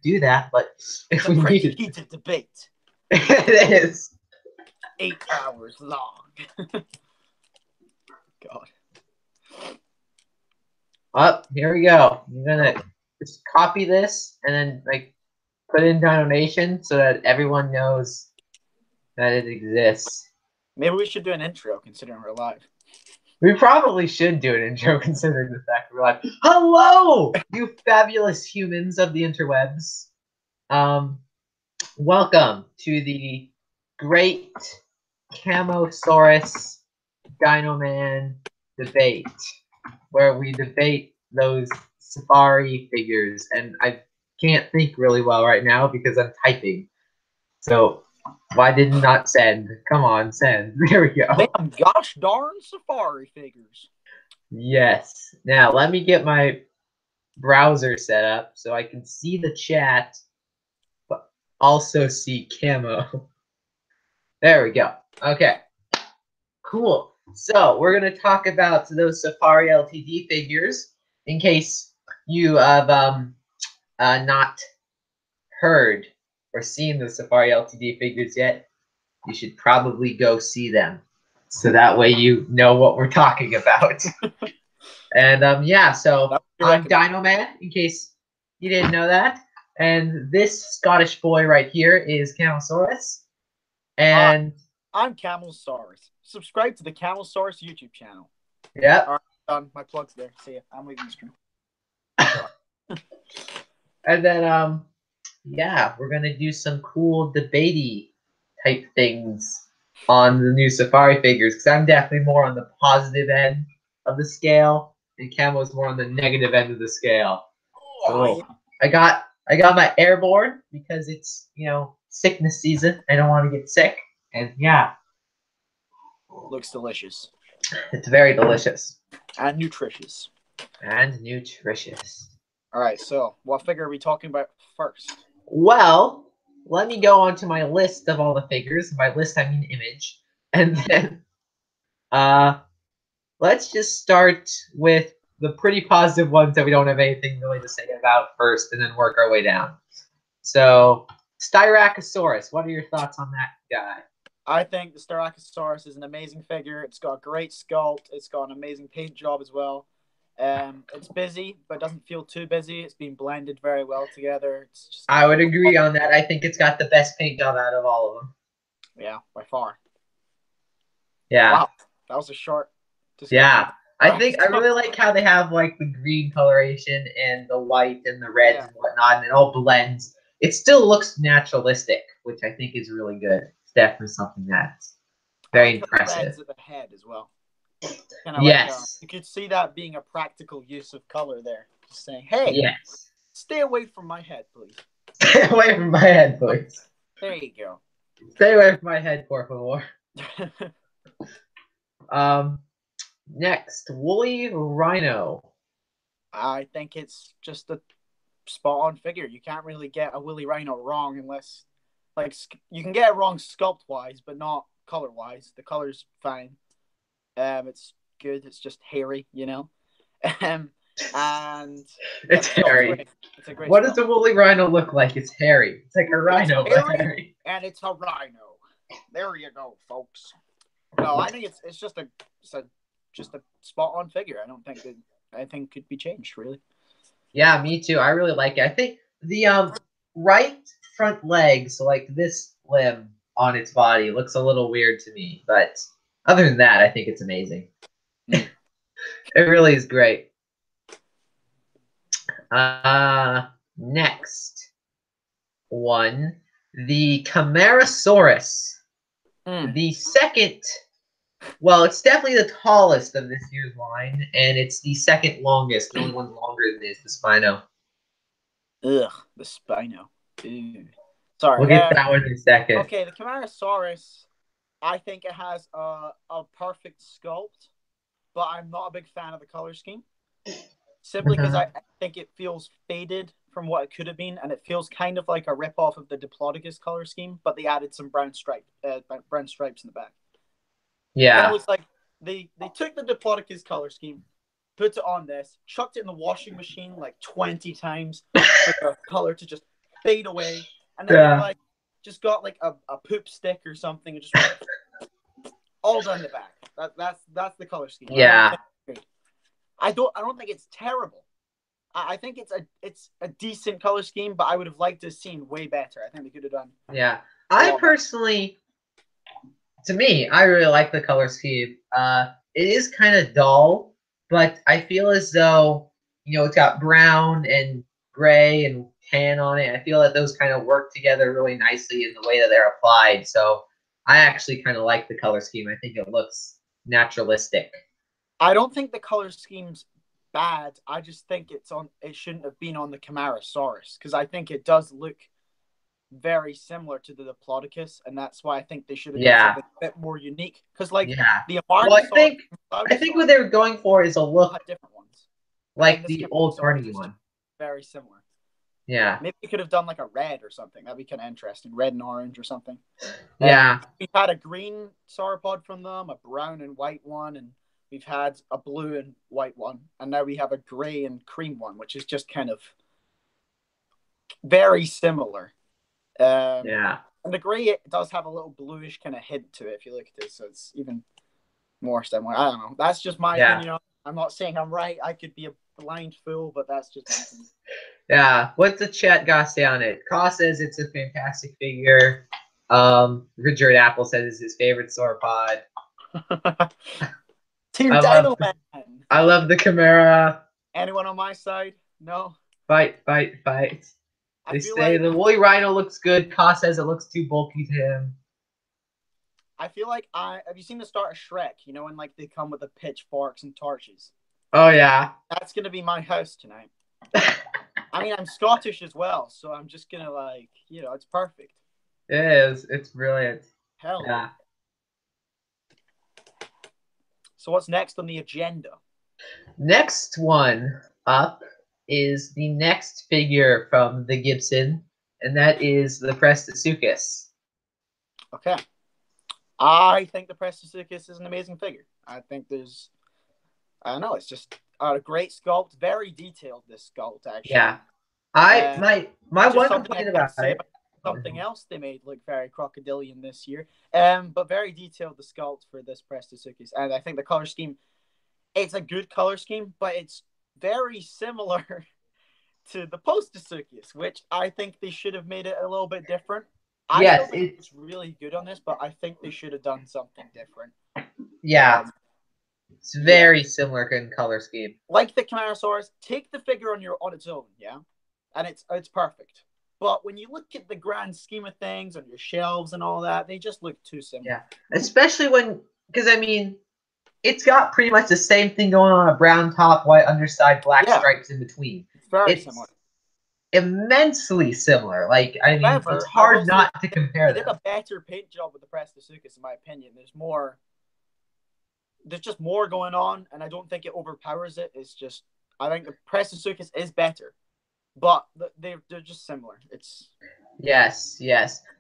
do that, but if It's a we pretty needed, heated debate. it is. 8 hours long. God. Oh, here we go. I'm gonna just copy this and then like put it in Dino Nation so that everyone knows that it exists. Maybe we should do an intro considering we're live. We probably should do an intro considering the fact we're live. Hello, you fabulous humans of the interwebs. Welcome to the great Camosaurus Dino Man debate, where we debate those safari figures. And I can't think really well right now because I'm typing. So why did not send? Come on, send. There we go. Damn, gosh darn safari figures. Yes. Now let me get my browser set up so I can see the chat, but also see Camo. There we go. Okay. Cool. So we're going to talk about those Safari LTD figures. In case you have not heard or seen the Safari LTD figures yet, you should probably go see them. So that way you know what we're talking about. And yeah, so I'm Dino Man, in case you didn't know that. And this Scottish boy right here is Camosaurus. And I'm Camosaurus. Subscribe to the Camosaurus YouTube channel. Yep. All right, done. My plug's there. See ya. I'm leaving the stream. And then yeah, we're gonna do some cool debatey type things on the new Safari figures, because I'm definitely more on the positive end of the scale, and Camo's more on the negative end of the scale. So I got my airborne because it's, you know, sickness season. I don't want to get sick, and yeah, looks delicious. It's very delicious and nutritious. And nutritious. All right, so what figure are we talking about first? Well, let me go on to my list of all the figures. By list, I mean image. And then let's just start with the pretty positive ones that we don't have anything really to say about first, and then work our way down. So, Styracosaurus, what are your thoughts on that guy? I think the Styracosaurus is an amazing figure. It's got a great sculpt. It's got an amazing paint job as well. It's busy, but doesn't feel too busy. It's been blended very well together. It's just I would agree on that. I think it's got the best paint job out of all of them. Yeah, by far. Yeah. Wow, that was a short discussion. Yeah. I really like how they have like the green coloration and the white and the reds and whatnot, and it all blends. It still looks naturalistic, which I think is really good. It's definitely something that's very impressive. Reds at the head as well. Yes. You could see that being a practical use of color there. Just saying, hey, yes, stay away from my head, please. Stay away from my head, please. There you go. Stay away from my head, por favor. Next, woolly rhino. I think it's just a spot-on figure. You can't really get a woolly rhino wrong unless, like, you can get it wrong sculpt-wise, but not color-wise. The color's fine. It's good. It's just hairy, you know. And it's hairy. It's a great. What does a woolly rhino look like? It's hairy. It's like a rhino, but hairy. And it's a rhino. There you go, folks. No, I think it's just a spot on figure. I don't think that anything could be changed really. Yeah, me too. I really like it. I think the right front leg, so like this limb on its body, looks a little weird to me, but other than that, I think it's amazing. It really is great. Next one, the Camosaurus. The second, well, it's definitely the tallest of this year's line, and it's the second longest. The only one longer than it is the Spino. Ugh, the Spino. Ew. Sorry. We'll get that one in a second. Okay, the Camosaurus, I think it has a perfect sculpt, but I'm not a big fan of the color scheme. Simply because I think it feels faded from what it could have been, and it feels kind of like a rip-off of the Diplodocus color scheme, but they added some brown stripes in the back. Yeah. It looks like they took the Diplodocus color scheme, put it on this, chucked it in the washing machine like 20 times for the color to just fade away, and then you're Yeah. like, just got like a poop stick or something, and just went all down the back. That's the color scheme. I don't Yeah. think it's good. I don't think it's terrible. I think it's a decent color scheme, but I would have liked to have seen way better. I think they could have done Yeah. a I lot better. personally, to me, I really like the color scheme. It is kind of dull, but I feel as though, it's got brown and gray and tan on it. I feel that those kind of work together really nicely in the way that they're applied. So I actually kind of like the color scheme. I think it looks naturalistic. I don't think the color scheme's bad. I just think it shouldn't have been on the Camosaurus because I think it does look very similar to the Diplodocus, and that's why I think they should have done Yeah. something a bit more unique. Because like Yeah. the Well, Amargasaurus, I think what they were going for is a all look had different ones, and then like this the old Camosaurus Carney is just one. very similar. Yeah. Maybe you could have done like a red or something. That'd be kind of interesting, red and orange or something. Yeah. We've had a green sauropod from them, a brown and white one, and we've had a blue and white one, and now we have a gray and cream one, which is just kind of very similar. Yeah. And the gray it does have a little bluish kind of hint to it if you look at it, so it's even more similar. I don't know. That's just my Yeah. opinion. I'm not saying I'm right. I could be a blind fool, but that's just my opinion. Yeah. What's the chat got to say on it? Ka says it's a fantastic figure. Richard Apple says it's his favorite sauropod. Team I love Dino Man. I love the Chimera. Anyone on my side? No. Fight, fight, fight. I They feel say like the woolly rhino looks good. Ka says it looks too bulky to him. have you seen the start of Shrek? You know, when like they come with the pitchforks and torches. Oh yeah. That's gonna be my house tonight. I mean, I'm Scottish as well, so I'm just gonna it's perfect. It is. It's brilliant. Hell Yeah. So what's next on the agenda? Next one up is the next figure from the Gibson, and that is the Prestasuchus. Okay. I think the Prestasuchus is an amazing figure. I don't know, it's just a great sculpt, very detailed. This sculpt actually. Yeah. My one complaint about it. Something else they made look very crocodilian this year, but very detailed the sculpt for this Prestasuchus, and I think the color scheme. It's a good color scheme, but it's very similar to the Postasuchus, which I think they should have made it a little bit different. I Yes, still think it's really good on this, but I think they should have done something different. Yeah. It's very similar in color scheme. Like the Camosaurus, take the figure on its own, yeah? And it's perfect. But when you look at the grand scheme of things on your shelves and all that, they just look too similar. Yeah. Especially because I mean, it's got pretty much the same thing going on: a brown top, white underside, black stripes in between. It's very similar. Immensely similar. Like, I mean, it's hard not to compare them. They did a better paint job with the Prestasuchus, in my opinion. There's just more going on, and I don't think it overpowers it. It's just, I think the Prestasuchus is better, but they're just similar. Yes.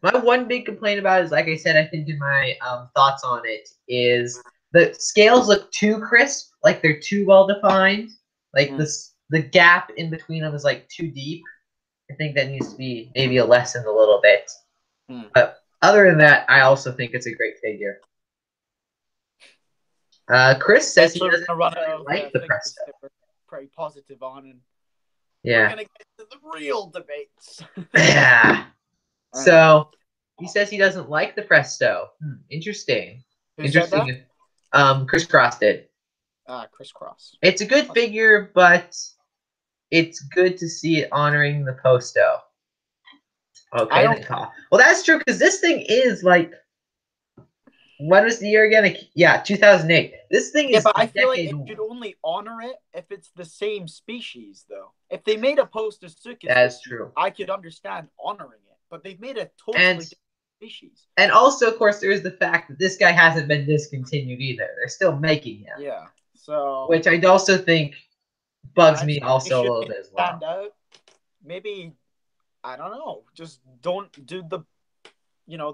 My one big complaint about it is, like I said, I think in my thoughts on it, is the scales look too crisp, like they're too well defined. Like the gap in between them is like too deep. I think that needs to be maybe lessened a little bit. But other than that, I also think it's a great figure. Chris says he doesn't like the Presto. Pretty positive on, and yeah, we're gonna get to the real debates. Yeah. So he says he doesn't like the Presto. Interesting. Who said that? Chris Cross did. Chris Cross. It's a good figure, but it's good to see it honoring the Posto. Okay, well, that's true, because this thing is like, when was the year again? Yeah, 2008. This thing is. Yeah, but I feel like it should only honor it if it's the same species, though. If they made a Postasuchus, that's true. I could understand honoring it, but they've made a totally different species. And also, of course, there is the fact that this guy hasn't been discontinued either. They're still making him. Yeah. So. Which I also think bugs me also a little bit as well. Stand out. Maybe, I don't know. Just don't do the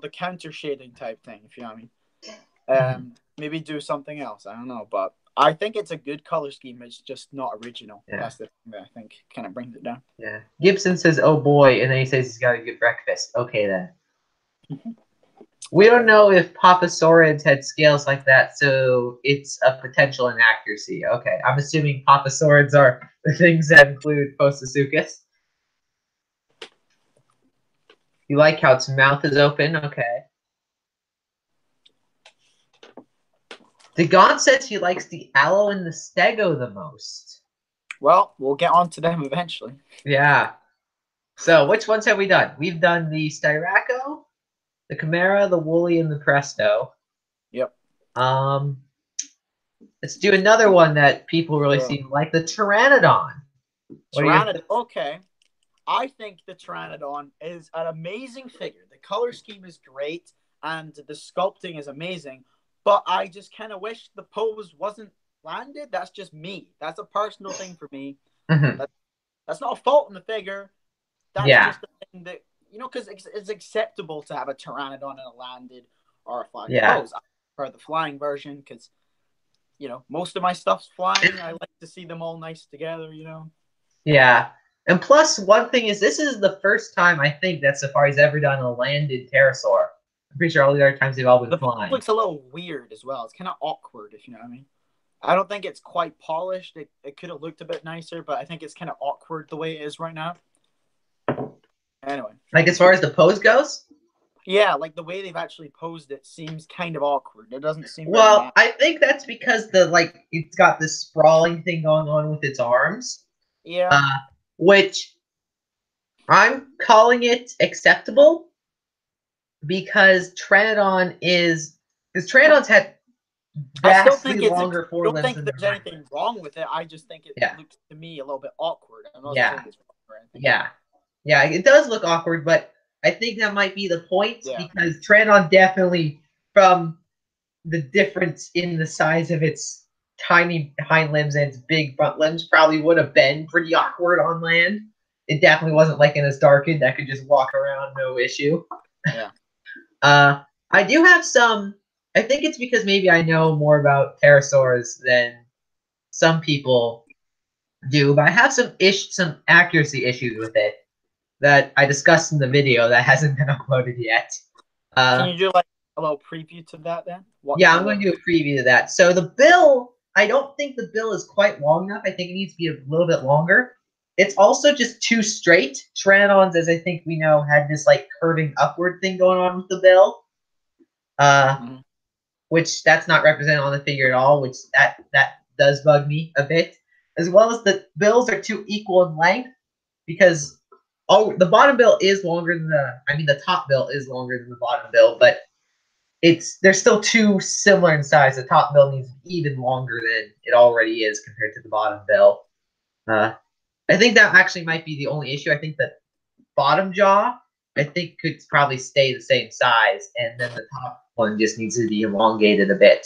counter shading type thing, if you know what I mean. Maybe do something else. I don't know, but I think it's a good color scheme. It's just not original. Yeah. That's the thing that I think kind of brings it down. Yeah. Gibson says, "Oh boy," and then he says he's got a good breakfast. Okay then. We don't know if Papasaurids had scales like that, so it's a potential inaccuracy. Okay, I'm assuming Papasaurids are the things that include Postosuchus. You like how its mouth is open? Okay. Dagon says he likes the aloe and the stego the most. Well, we'll get on to them eventually. Yeah. So, which ones have we done? We've done the Styraco, the Chimera, the Woolly, and the Presto. Yep. Let's do another one that people really seem like, the Pteranodon. Pteranodon. Okay. I think the Pteranodon is an amazing figure. The color scheme is great, and the sculpting is amazing. But I just kind of wish the pose wasn't landed. That's just me. That's a personal thing for me. Mm-hmm. That's not a fault in the figure. That's just the thing that, because it's acceptable to have a Pteranodon in a landed or a flying pose. I prefer the flying version because, most of my stuff's flying. I like to see them all nice together, Yeah. And plus, one thing is, this is the first time I think that Safari's ever done a landed pterosaur. I'm pretty sure all the other times they've all been flying. It looks a little weird as well. It's kind of awkward, if you know what I mean. I don't think it's quite polished. It could have looked a bit nicer, but I think it's kind of awkward the way it is right now. Anyway. Like as far as the pose goes? Yeah, like the way they've actually posed it seems kind of awkward. It doesn't seem well. I think that's because it's got this sprawling thing going on with its arms. Yeah. Which I'm calling it acceptable because Pteranodons had vastly longer forelimbs. I don't think there's anything wrong with it. I just think it looks to me a little bit awkward. I'm not saying it's wrong or anything. Yeah, it does look awkward, but I think that might be the point because Pteranodon definitely, from the difference in the size of its tiny hind limbs and its big front limbs, probably would have been pretty awkward on land. It definitely wasn't like in a Starkid that could just walk around no issue. Yeah. I do have some. I think it's because maybe I know more about pterosaurs than some people do, but I have some accuracy issues with it that I discussed in the video that hasn't been uploaded yet. Can you do like a little preview to that then? I'm going to do a preview to that. So the bill, I don't think the bill is quite long enough. I think it needs to be a little bit longer. It's also just too straight. Pteranodons, as I think we know, had this like curving upward thing going on with the bill. Which that's not represented on the figure at all, which that does bug me a bit. As well as the bills are too equal in length because the bottom bill is longer than the top bill is longer than the bottom bill, but they're still too similar in size. The top bill needs even longer than it already is compared to the bottom bill. I think that actually might be the only issue. I think the bottom jaw, I think, could probably stay the same size, and then the top one just needs to be elongated a bit.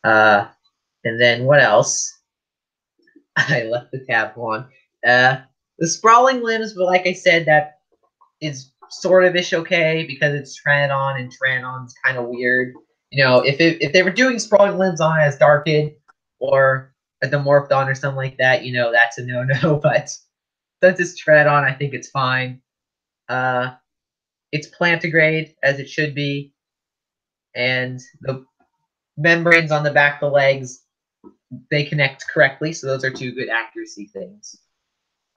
And then what else? I left the tab on. The sprawling limbs, but like I said, that is sort of ish okay because it's Pteranodon, and Pteranodon's kind of weird. If they were doing sprawling limbs on as Darkid or a Dimorphodon or something like that, that's a no-no. But since it's Pteranodon, I think it's fine. It's plantigrade as it should be, and the membranes on the back of the legs, they connect correctly, so those are two good accuracy things.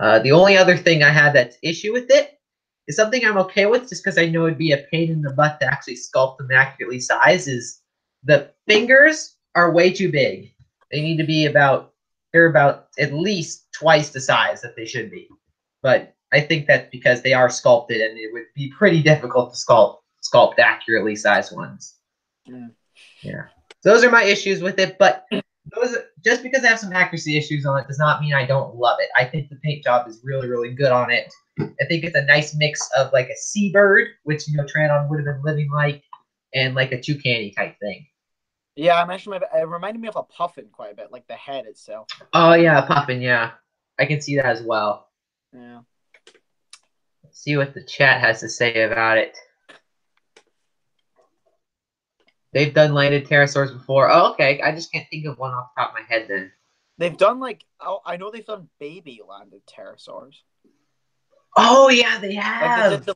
The only other thing I had that's issue with it is something I'm okay with, just because I know it'd be a pain in the butt to actually sculpt them accurately size, is the fingers are way too big. They need to be they're about at least twice the size that they should be. But I think that's because they are sculpted, and it would be pretty difficult to sculpt accurately sized ones. Yeah. Those are my issues with it, but just because I have some accuracy issues on it does not mean I don't love it. I think the paint job is really, really good on it. I think it's a nice mix of like a seabird, which Pteranodon would have been living like, and like a toucan type thing. Yeah, it reminded me of a puffin quite a bit, like the head itself. Oh yeah, puffin, yeah. I can see that as well. Yeah. Let's see what the chat has to say about it. They've done landed pterosaurs before. Oh, okay. I just can't think of one off the top of my head then. They've done like I know they've done baby landed pterosaurs. Oh yeah, they Like they did have. the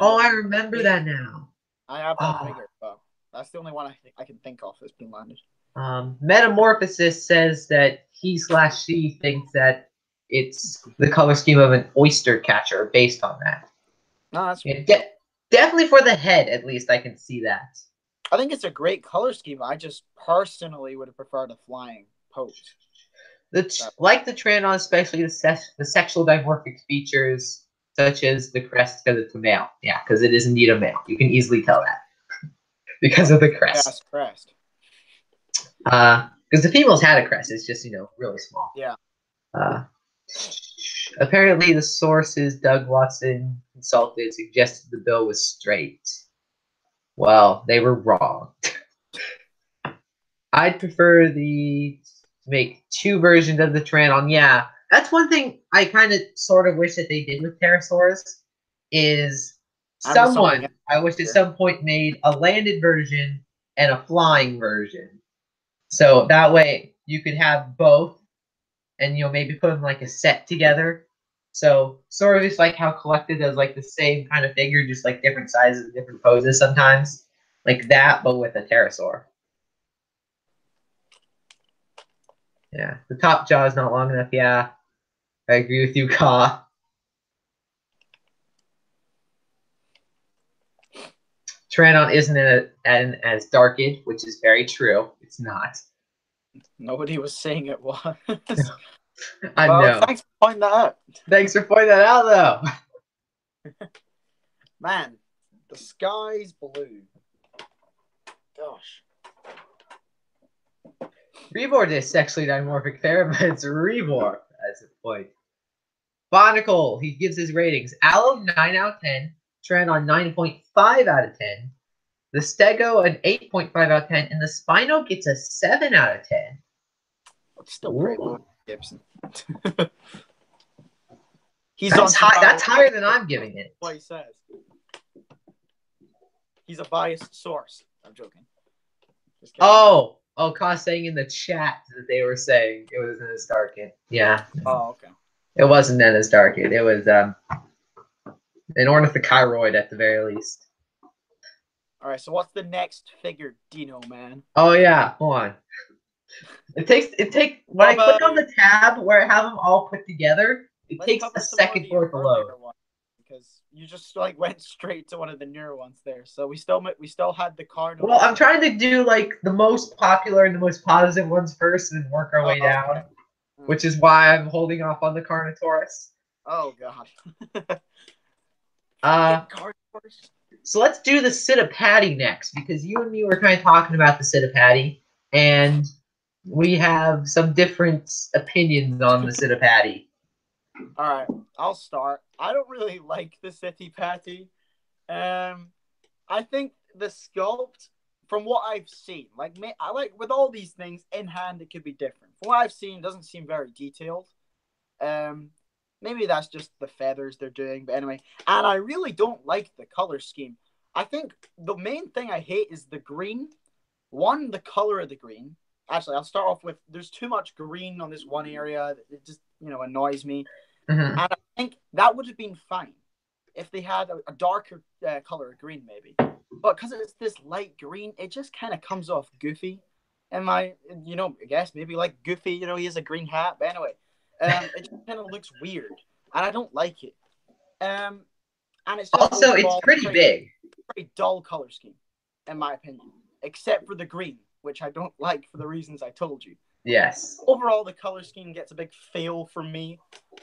Oh, I pteranodon remember that baby. now. I have that Oh. figure, but that's the only one I can think of that's been landed. Metamorphosis says that he/she thinks that it's the color scheme of an oyster catcher based on that. No, that's Yeah, definitely for the head, at least I can see that. I think it's a great color scheme. I just personally would have preferred a flying pose. Like the Pteranodon, especially the sexual dimorphic features, such as the crest because it's a male. Yeah, because it is indeed a male. You can easily tell that because of the crest. Yes, crest. Because the females had a crest, it's just really small. Yeah. Uh, apparently, the sources Doug Watson consulted suggested the bill was straight. Well, they were wrong. I'd prefer to make two versions of the Pteranodon. Yeah, that's one thing I kind of sort of wish that they did with pterosaurs is I wish at some point made a landed version and a flying version. So that way you could have both and maybe put them like a set together. So sort of just like how Collected does like the same kind of figure, just like different sizes, different poses sometimes. Like that, but with a pterosaur. Yeah, the top jaw is not long enough. Yeah, I agree with you, Ka. Pteranodon isn't as darked, which is very true. It's not. Nobody was saying it was. I know. Thanks for pointing that out. Thanks for pointing that out, though. Man, the sky's blue. Gosh. Rebor is sexually dimorphic there, but it's Rebor as a point. Bonicle, he gives his ratings. Aloe, 9 out of 10. Pteranodon, 9.5 out of 10. The Stego, an 8.5 out of 10. And the Spino gets a 7 out of 10. It's still pretty low, Gibson. That's higher than I'm giving it. What he says. He's a biased source. I'm joking. Ka's saying in the chat that they were saying it was in his darkened. Yeah. Oh, okay. It wasn't in his darkened. It was an ornithochiroid at the very least. All right, so what's the next figure, Dino, man? Oh yeah, hold on. When I click on the tab where I have them all put together, it takes a second for it to load. Because you just like went straight to one of the newer ones there. So we still had the Cardinal. Well, I'm trying to do like the most popular and the most positive ones first, and work our way down. Okay. Which is why I'm holding off on the Carnotaurus. Oh god. So let's do the Citipati next, because you and me were kind of talking about the Citipati, and we have some different opinions on the Citipati. All right, I'll start. I don't really like the Citipati. I think the sculpt, from what I've seen, I like with all these things in hand, it could be different. From what I've seen, it doesn't seem very detailed. Maybe that's just the feathers they're doing, but anyway. And I really don't like the color scheme. I think the main thing I hate is the green. One, the color of the green. Actually, I'll start off with there's too much green on this one area. It just annoys me. Mm-hmm. And I think that would have been fine if they had a darker color of green, maybe. But because it's this light green, it just kind of comes off goofy. And I guess maybe like Goofy, he has a green hat. But anyway, it just kind of looks weird, and I don't like it. And it's just also it's pretty big, pretty dull color scheme, in my opinion, except for the green, which I don't like for the reasons I told you. Yes. Overall, the color scheme gets a big fail from me.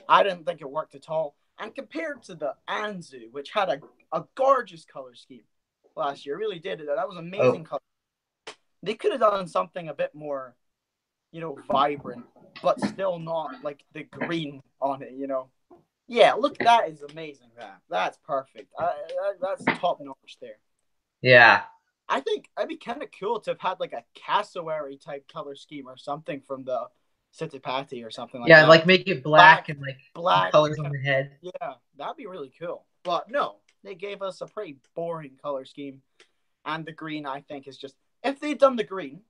I didn't think it worked at all. And compared to the Anzu, which had a gorgeous color scheme last year, really did. That was amazing color. They could have done something a bit more, vibrant, but still not like the green on it, Yeah, look, that is amazing. That's perfect. That's top notch there. Yeah. I think it'd be kind of cool to have had like a cassowary type color scheme or something from the Citipati or something like that. Yeah, like make it black and like black colors on the head. Yeah, that'd be really cool. But no, they gave us a pretty boring color scheme. And the green, I think, is just if they'd done the green,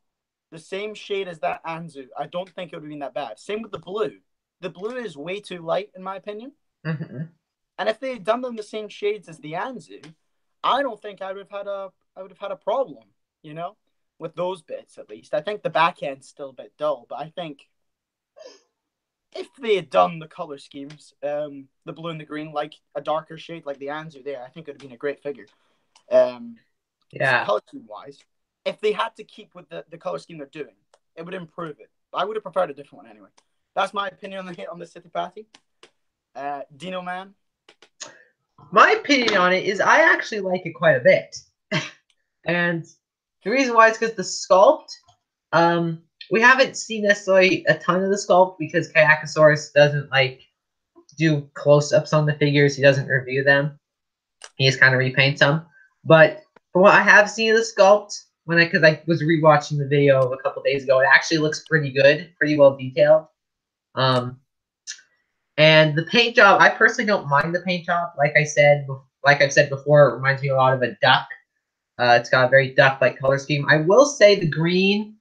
the same shade as that Anzu, I don't think it would have been that bad. Same with the blue. The blue is way too light, in my opinion. Mm-hmm. And if they had done them the same shades as the Anzu, I don't think I would have had a problem, you know, with those bits at least. I think the back end's still a bit dull, but I think if they had done the color schemes, the blue and the green, like a darker shade like the Anzu there, I think it would have been a great figure. Yeah. Color scheme wise, if they had to keep with the color scheme they're doing, it would improve it. I would have preferred a different one anyway. That's my opinion on the City Patty. Dino Man. My opinion on it is I actually like it quite a bit. And the reason why is because the sculpt, we haven't seen necessarily a ton of the sculpt because Camosaurus doesn't like do close-ups on the figures. He doesn't review them. He just kind of repaints them. But from what I have seen of the sculpt, because I was rewatching the video a couple days ago, it actually looks pretty good, pretty well detailed. And the paint job, I personally don't mind the paint job. Like I've said before, it reminds me a lot of a duck. It's got a very duck-like color scheme. I will say the green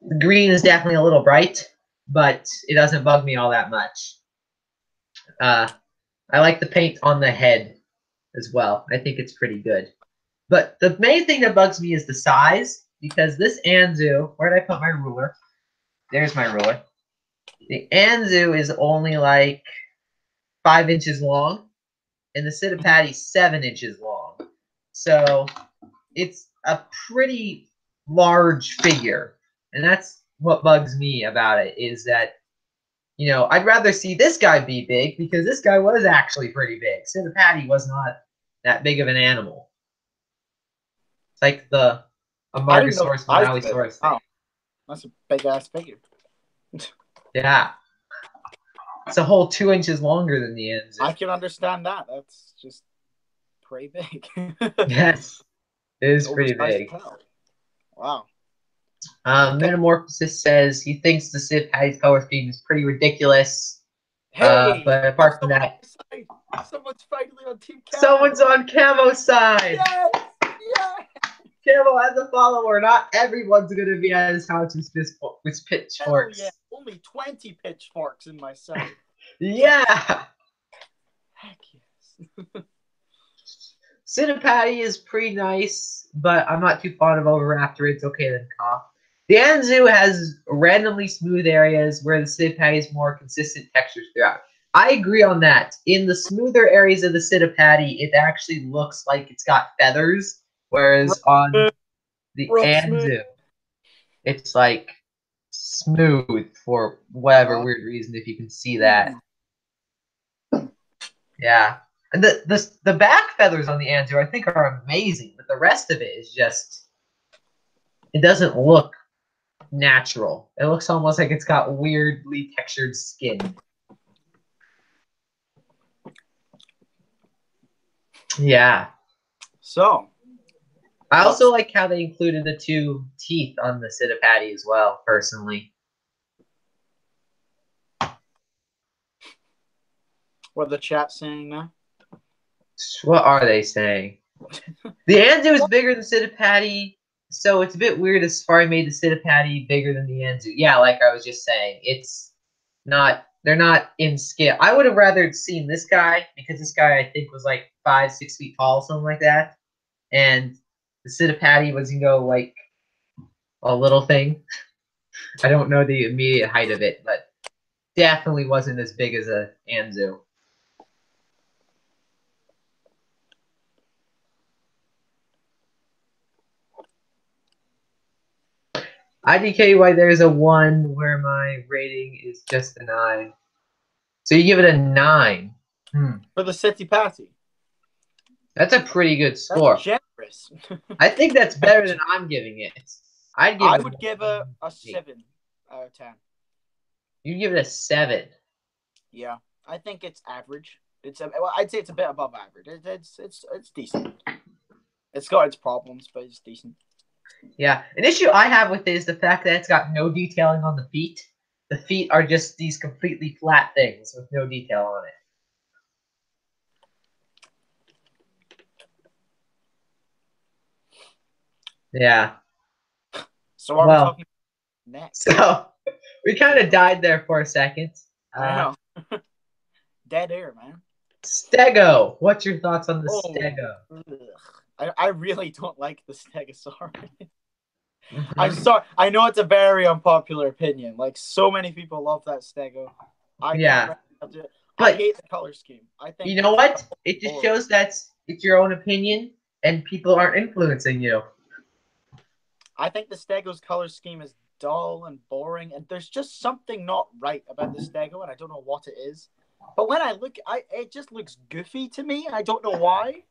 is definitely a little bright, but it doesn't bug me all that much. I like the paint on the head as well. I think it's pretty good. But the main thing that bugs me is the size, because this Anzu, where did I put my ruler? There's my ruler. The Anzu is only like 5 inches long, and the Cittipatti's 7 inches long. So it's a pretty large figure, and that's what bugs me about it, is that, you know, I'd rather see this guy be big, because this guy was actually pretty big. Cittipatti was not that big of an animal. It's like the Amargasaurus Monosaurus thing. Wow, that's a big ass figure. Yeah. It's a whole 2 inches longer than the Anzu. I can understand that. That's just pretty big. Yes. It is pretty big. Wow. Metamorphosis says he thinks the Cittipatti's color scheme is pretty ridiculous. Hey, but apart from that, someone's finally on Team Camo. Someone's on Camo's side. Yes, yes. Camo has a follower. Not everyone's gonna be at his house with pitchforks. Hell yeah, only 20 pitchforks in my side. Yeah. Heck yes. Cittipatti is pretty nice, but I'm not too fond of Oviraptor. It's okay then cough. The Anzu has randomly smooth areas where the Cittipatti is more consistent textures throughout. I agree on that. In the smoother areas of the Cittipatti, it actually looks like it's got feathers, whereas on the Anzu, it's like smooth for whatever weird reason, if you can see that. Yeah. And the back feathers on the Anzu, I think, are amazing, but the rest of it is just, it doesn't look natural. It looks almost like it's got weirdly textured skin. Yeah. So, I also like how they included the 2 teeth on the Cittipatti as well, personally. What are the chat saying now? What are they saying? The Anzu is bigger than Cittipatti, so it's a bit weird that Safari made the Cittipatti bigger than the Anzu. Yeah, like I was just saying, it's not. They're not in scale. I would have rather seen this guy, because this guy I think was like 5-6 feet tall, something like that, and the Cittipatti was, you know, like a little thing. I don't know the immediate height of it, but definitely wasn't as big as a Anzu. IDKY, there's a 1 where my rating is just a 9. So you give it a 9. For the Cittipatti. That's a pretty good score. That's generous. I think that's better than I'm giving it. I would give it a 7 out of 10. You give it a 7. Yeah, I think it's average. I'd say it's a bit above average. It's decent. It's got its problems, but it's decent. Yeah, an issue I have with it is the fact that it's got no detailing on the feet. The feet are just these completely flat things with no detail on it. Yeah. So are we Well, talking next? so we kind of died there for a second. I know. Dead air, man. Stego. What's your thoughts on the Oh, Stego? I really don't like the Stegosaurus. I'm Mhm. sorry. I know it's a very unpopular opinion. Like so many people love that Stego. I can't Yeah, recommend it. I but hate the color scheme. I think you know it's what? It just boring. shows that it's your own opinion, and people aren't influencing you. I think the Stego's color scheme is dull and boring, and there's just something not right about the Stego, and I don't know what it is. But when I look, it just looks goofy to me. I don't know why.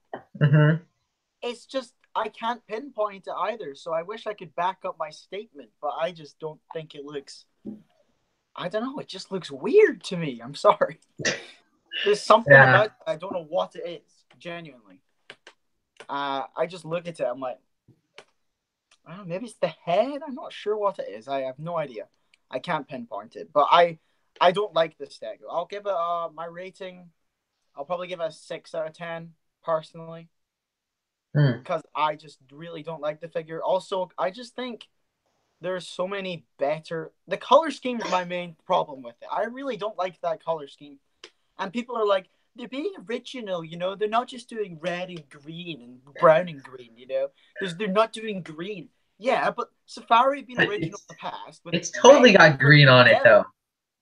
Hmm. It's just I can't pinpoint it either. So I wish I could back up my statement, but I just don't think it looks. I don't know. It just looks weird to me. I'm sorry. There's something Yeah. about it. I don't know what it is. Genuinely. I just look at it. I'm like, oh, maybe it's the head. I'm not sure what it is. I have no idea. I can't pinpoint it. But I don't like the Stego. I'll give it my rating. I'll probably give it a 6 out of 10 personally Hmm. because I just really don't like the figure. Also, I just think there's so many better. The color scheme is my main problem with it. I really don't like that color scheme. And people are like, they're being original, you know. They're not just doing red and green and brown and green, you know. They're not doing green. Yeah, but Safari had been But original in the past with it's red totally got green and on it yellow.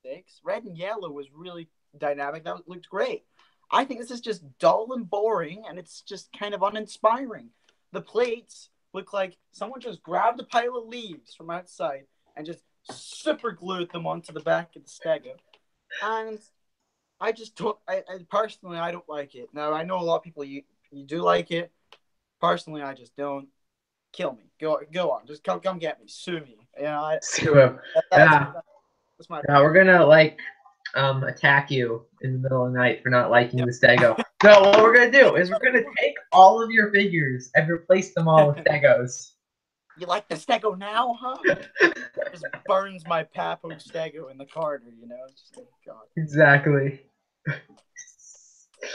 though. Red and yellow was really dynamic. That looked great. I think this is just dull and boring, and it's just kind of uninspiring. The plates look like someone just grabbed a pile of leaves from outside and just super glued them onto the back of the Stego. And I just don't. I personally, I don't like it. Now I know a lot of people you do like it. Personally, I just don't. Kill me. Go on. Just come get me. Sue me. You know, So, that's yeah, that's my yeah, opinion. we're gonna like attack you in the middle of the night for not liking the Stego. No, what we're gonna do is we're gonna take all of your figures and replace them all with Yep. Stegos. You like the Stego now, huh? Just burns my Papo Stego in the corner. You know. Just like, God. Exactly.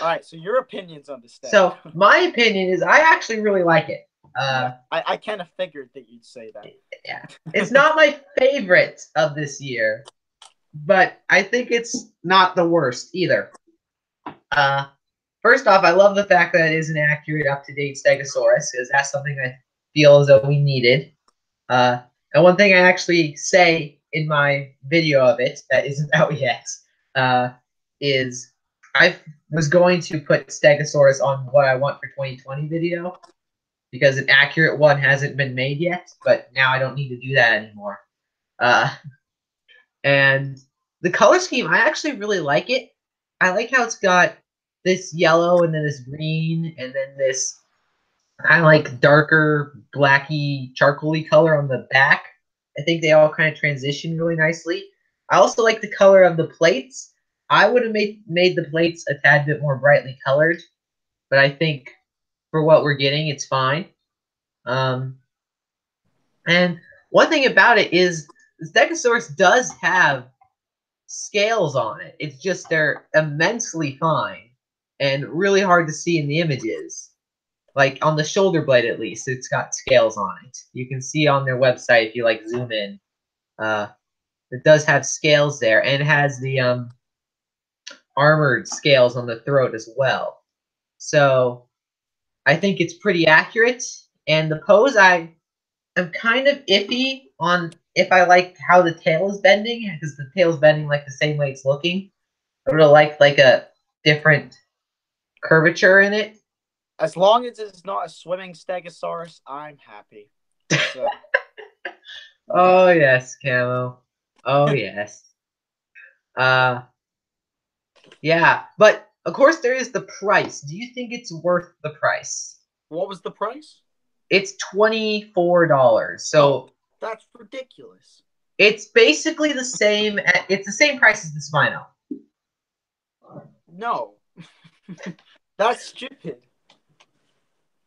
All right. So your opinions on the Stego? So my opinion is I actually really like it. Yeah, I kind of figured that you'd say Yeah, it's that. not my favorite of this year, but I think it's not the worst either. Uh, First off, I love the fact that it is an accurate, up-to-date Stegosaurus, because that's something I feel as though we needed. And one thing I actually say in my video of it that isn't out yet uh, is I was going to put Stegosaurus on what I want for 2020 video because an accurate one hasn't been made yet, but now I don't need to do that anymore. Uh, and the color scheme, I actually really like it. I like how it's got this yellow and then this green and then this kind of like darker blacky charcoaly color on the back. I think they all kind of transition really nicely. I also like the color of the plates. I would have made the plates a tad bit more brightly colored, but I think for what we're getting, it's fine. Um, and one thing about it is the Stegosaurus does have scales on it. It's just they're immensely fine and really hard to see in the images. Like on the shoulder blade, at least, it's got scales on it. You can see on their website if you like zoom in. Uh, it does have scales there, and it has the armored scales on the throat as well. So I think it's pretty accurate. And the pose, I'm kind of iffy on if I like how the tail is bending because the tail's bending like the same way it's looking. I would have liked like a different curvature in it. As long as it's not a swimming Stegosaurus, I'm happy. So yeah. Oh yes, Camo. Oh yes. Uh yeah, but of course there is the price. Do you think it's worth the price? What was the price? It's $24. Oh, So that's ridiculous. it's basically the same it's the same price as the Spino. No, that's stupid.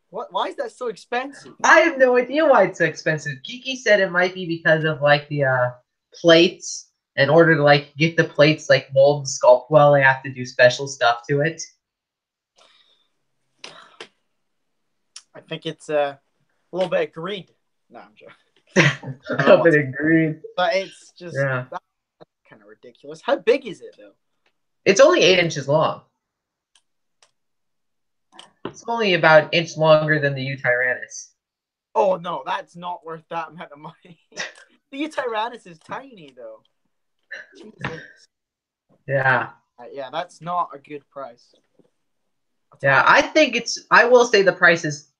What? Why is that so expensive? I have no idea why it's so expensive. Kiki said it might be because of like the plates. In order to like get the plates like mold and sculpt well, they have to do special stuff to it. I think it's a little bit of greed. No, I'm joking. Up and agreed. But it's just Yeah. that's kind of ridiculous. How big is it though? It's only 8 inches long. It's only about an inch longer than the Tyrannus. Oh no, that's not worth that amount of money. The Tyrannus is tiny though. Jesus. Yeah. Yeah, that's not a good price. Yeah, I think I will say the price is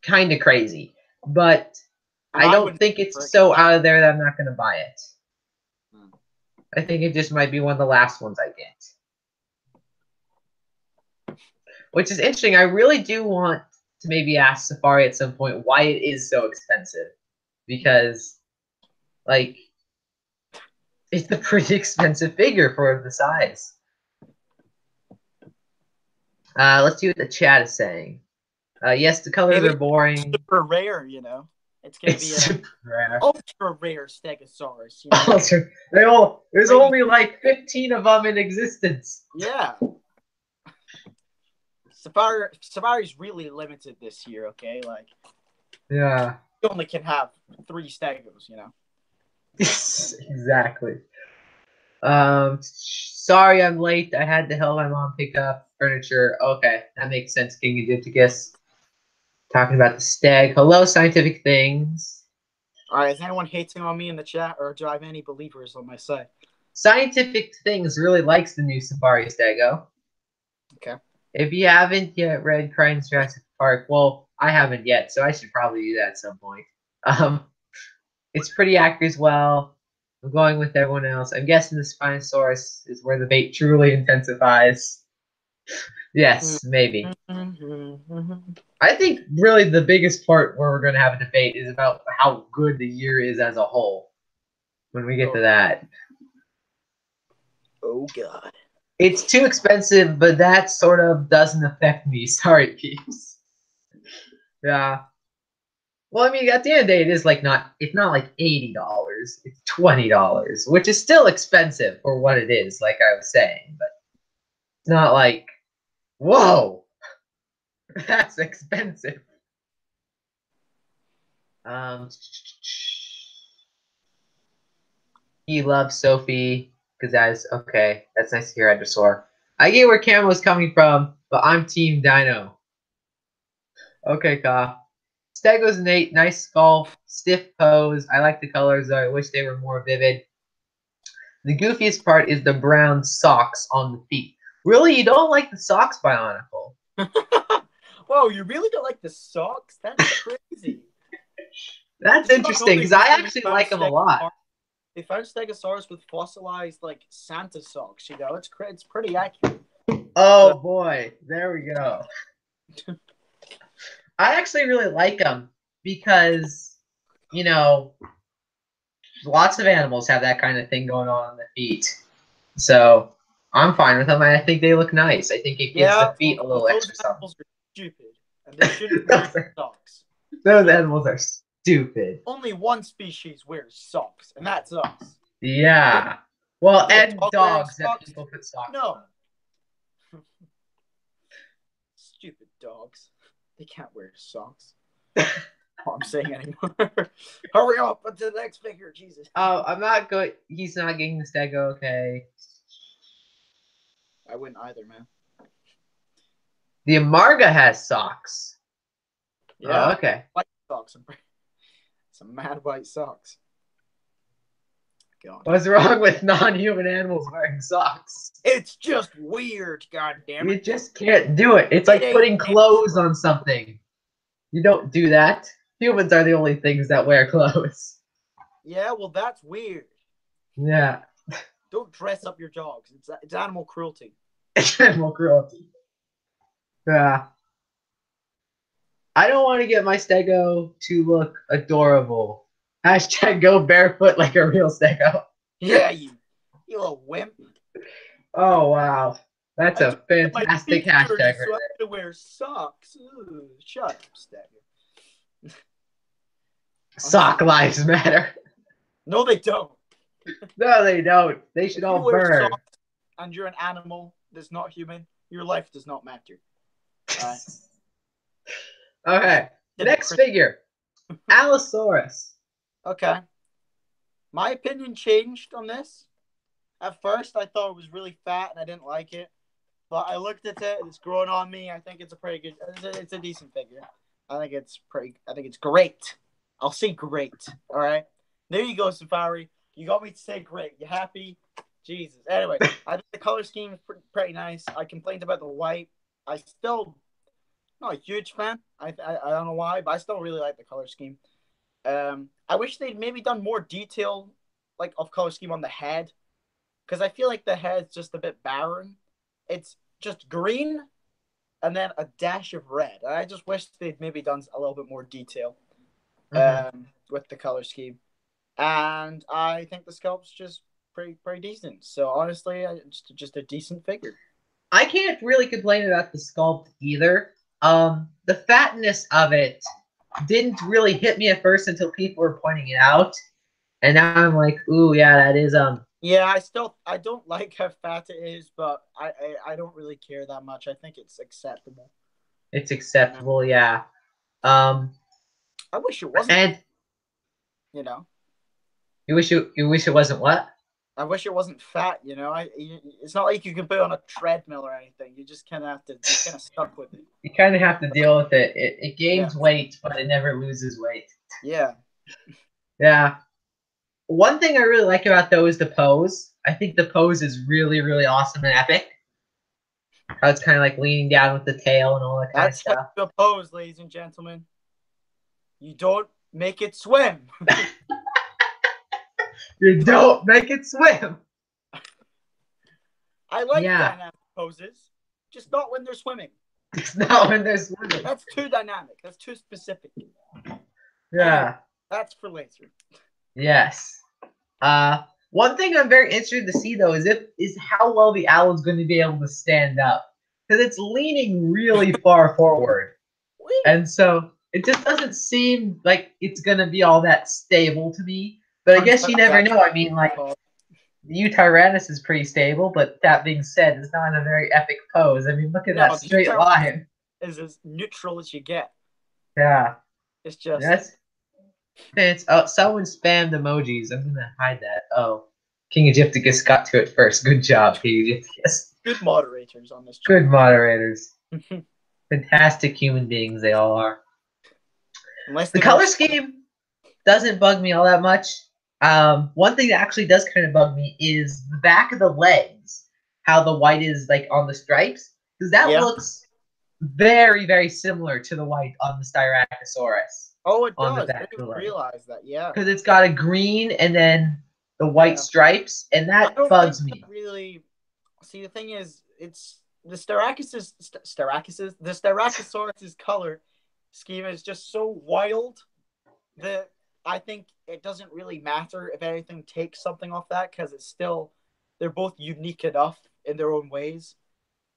kind of crazy, but I don't think it's so out of there that I'm not going to buy it. I think it just might be one of the last ones I get. Which is interesting. I really do want to maybe ask Safari at some point why it is so expensive. Because, like, it's a pretty expensive figure for the size. Let's see what the chat is saying. Yes, the colors are boring. Super rare, you know. It's gonna be super rare. Ultra rare Stegosaurus. You know? There's only like 15 of them in existence. Yeah. Safari's really limited this year. Okay, like. Yeah. You only can have 3 Stegos, you know. Exactly. Sorry I'm late. I had to help my mom pick up furniture. Okay, that makes sense, King Egypticus. Talking about the stag. Hello, scientific things. Alright, is anyone hating on me in the chat, or do I have any believers on my side? Scientific Things really likes the new Safari Stego. Okay. If you haven't yet read Crime's Jurassic Park, well, I haven't yet, so I should probably do that at some point. It's pretty accurate as well. I'm going with everyone else. I'm guessing the Spinosaurus is where the debate truly intensifies. Yes, maybe. I think really the biggest part where we're going to have a debate is about how good the year is as a whole. When we get to that. Oh, God. It's too expensive, but that sort of doesn't affect me. Sorry, Peeps. Yeah. Well, I mean, at the end of the day, it's not like $80. It's $20, which is still expensive for what it is, like I was saying. But it's not like, whoa, that's expensive. He loves Sophie because that's okay. That's nice to hear, Edrosaur. I get where Camo's coming from, but I'm Team Dino. Okay, Ka. Stego's Nate, nice skull, stiff pose. I like the colors, though. I wish they were more vivid. The goofiest part is the brown socks on the feet. Really, you don't like the socks, Bionicle? Whoa, you really don't like the socks? That's crazy. That's interesting, because I actually like them a lot. They found Stegosaurus with fossilized, like, Santa socks, you know? It's pretty accurate. Oh, boy. There we go. I actually really like them because, you know, lots of animals have that kind of thing going on the feet. So I'm fine with them. I think they look nice. I think it gives the feet a little extra something. Those animals are stupid, and they shouldn't wear socks. Those animals are stupid. Only one species wears socks, and that's us. Yeah. Well, and dogs that people put socks on. Stupid dogs. They can't wear socks. I'm saying anymore. Hurry up to the next figure, Jesus. Oh, I'm not going. He's not getting the Stego, okay. I wouldn't either, man. The Amarga has socks. Yeah. Oh, okay. White socks. Some mad white socks. God. What's wrong with non-human animals wearing socks? It's just weird, goddammit. You just can't do it. It's like putting clothes on something. You don't do that. Humans are the only things that wear clothes. Yeah, well, that's weird. Yeah. Don't dress up your dogs. It's animal cruelty. It's animal cruelty. Yeah. I don't want to get my Stego to look adorable. Hashtag go barefoot like a real Stego. Yeah, you little wimp. Oh, wow. That's a fantastic hashtag right there. So I have to wear socks. Ooh, shut up, Stego. Sock lives matter. No, they don't. No, they don't. They should all burn. Socks and you're an animal that's not human, your life does not matter. Okay. Next figure. Allosaurus. Okay. My opinion changed on this. At first, I thought it was really fat and I didn't like it. But I looked at it. It's growing on me. I think it's a pretty good. It's a decent figure. I think it's pretty. I think it's great. I'll say great. All right. There you go, Safari. You got me to say great. You happy? Jesus. Anyway, I think the color scheme is pretty nice. I complained about the white. I still not a huge fan. I don't know why, but I still really like the color scheme. I wish they'd maybe done more detail, like of color scheme on the head, because I feel like the head's just a bit barren. It's just green and then a dash of red. I just wish they'd maybe done a little bit more detail with the color scheme. And I think the sculpt's just pretty decent. So honestly, just a decent figure. I can't really complain about the sculpt either. The fatness of it didn't really hit me at first until people were pointing it out, and now I'm like, ooh, yeah, that is Yeah, I don't like how fat it is, but I don't really care that much. I think it's acceptable. it's acceptable, yeah. Um, I wish it wasn't. and You know, you wish it wasn't what? I wish it wasn't fat. It's not like you can put it on a treadmill or anything. You just kind of have to. You're kind of stuck with it. You kind of have to deal with it. It Yeah. gains weight, but it never loses weight. Yeah. Yeah. One thing I really like about though is the pose. I think the pose is really, really awesome and epic. How it's kind of like leaning down with the tail and all that kind of That's how stuff. you pose, ladies and gentlemen. You don't make it swim. You don't make it swim. I like Yeah. dynamic poses, just not when they're swimming. It's not when they're swimming. That's too dynamic. That's too specific. Yeah. Anyway, that's for later. Yes. One thing I'm very interested to see though is how well the owl is going to be able to stand up, because it's leaning really far forward, and so it just doesn't seem like it's going to be all that stable to me. But I guess you never know. I mean, like the Tyrannus is pretty stable, but that being said, it's not in a very epic pose. I mean, look at that straight line. Is as neutral as you get. Yeah. It's just it's someone spammed emojis. I'm gonna hide that. Oh, King Egypticus got to it first. Good job, King Egypticus. Good moderators on this channel. Good moderators. Fantastic human beings they all are. The color scheme doesn't bug me all that much. One thing that actually does kind of bug me is the back of the legs. How the white is like on the stripes, because that looks very, very similar to the white on the Styracosaurus. Oh, it does. I didn't realize that. Yeah, because it's got a green and then the white stripes, and that bugs me. Really, see, the thing is, it's the Styracosaurus's color scheme is just so wild that I think it doesn't really matter if anything takes something off that, because it's still, they're both unique enough in their own ways.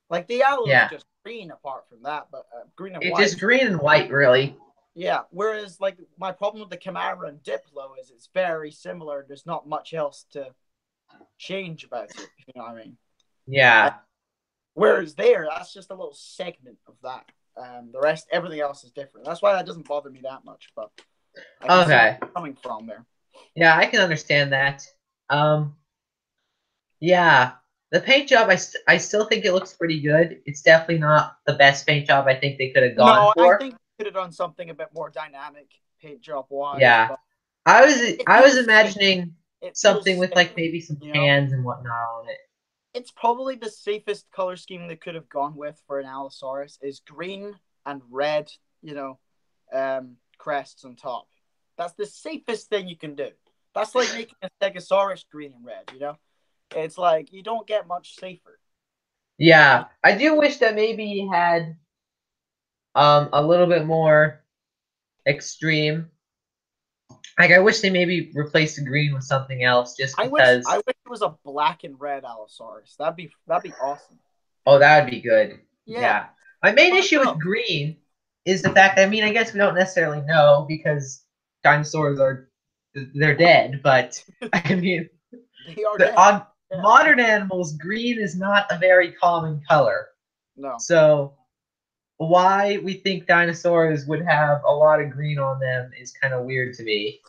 Like the owl is just green apart from that, but green and white. It's just green and white, really. Yeah, whereas like my problem with the Chimera and Diplo is it's very similar. There's not much else to change about it, if you know what I mean. Yeah. Whereas that's just a little segment of that. The rest, everything else is different. That's why that doesn't bother me that much. But I can see where you're coming from there. Yeah, I can understand that. Yeah, the paint job, I still think it looks pretty good. It's definitely not the best paint job I think they could have gone for. I think they could have done something a bit more dynamic paint job wise. Yeah, I was imagining something with like maybe some cans and whatnot on it. It's probably the safest color scheme they could have gone with for an Allosaurus is green and red, crests on top. That's the safest thing you can do. That's like making a Stegosaurus green and red, It's like you don't get much safer. Yeah, I do wish that maybe he had a little bit more extreme. Like I wish they maybe replaced the green with something else, just because. I wish it was a black and red Allosaurus. That'd be awesome. Oh, that would be good. Yeah. My main issue with green is the fact that, I mean, I guess we don't necessarily know because dinosaurs they're dead, but I mean, they are dead. On modern animals, green is not a very common color. No. So why we think dinosaurs would have a lot of green on them is kind of weird to me.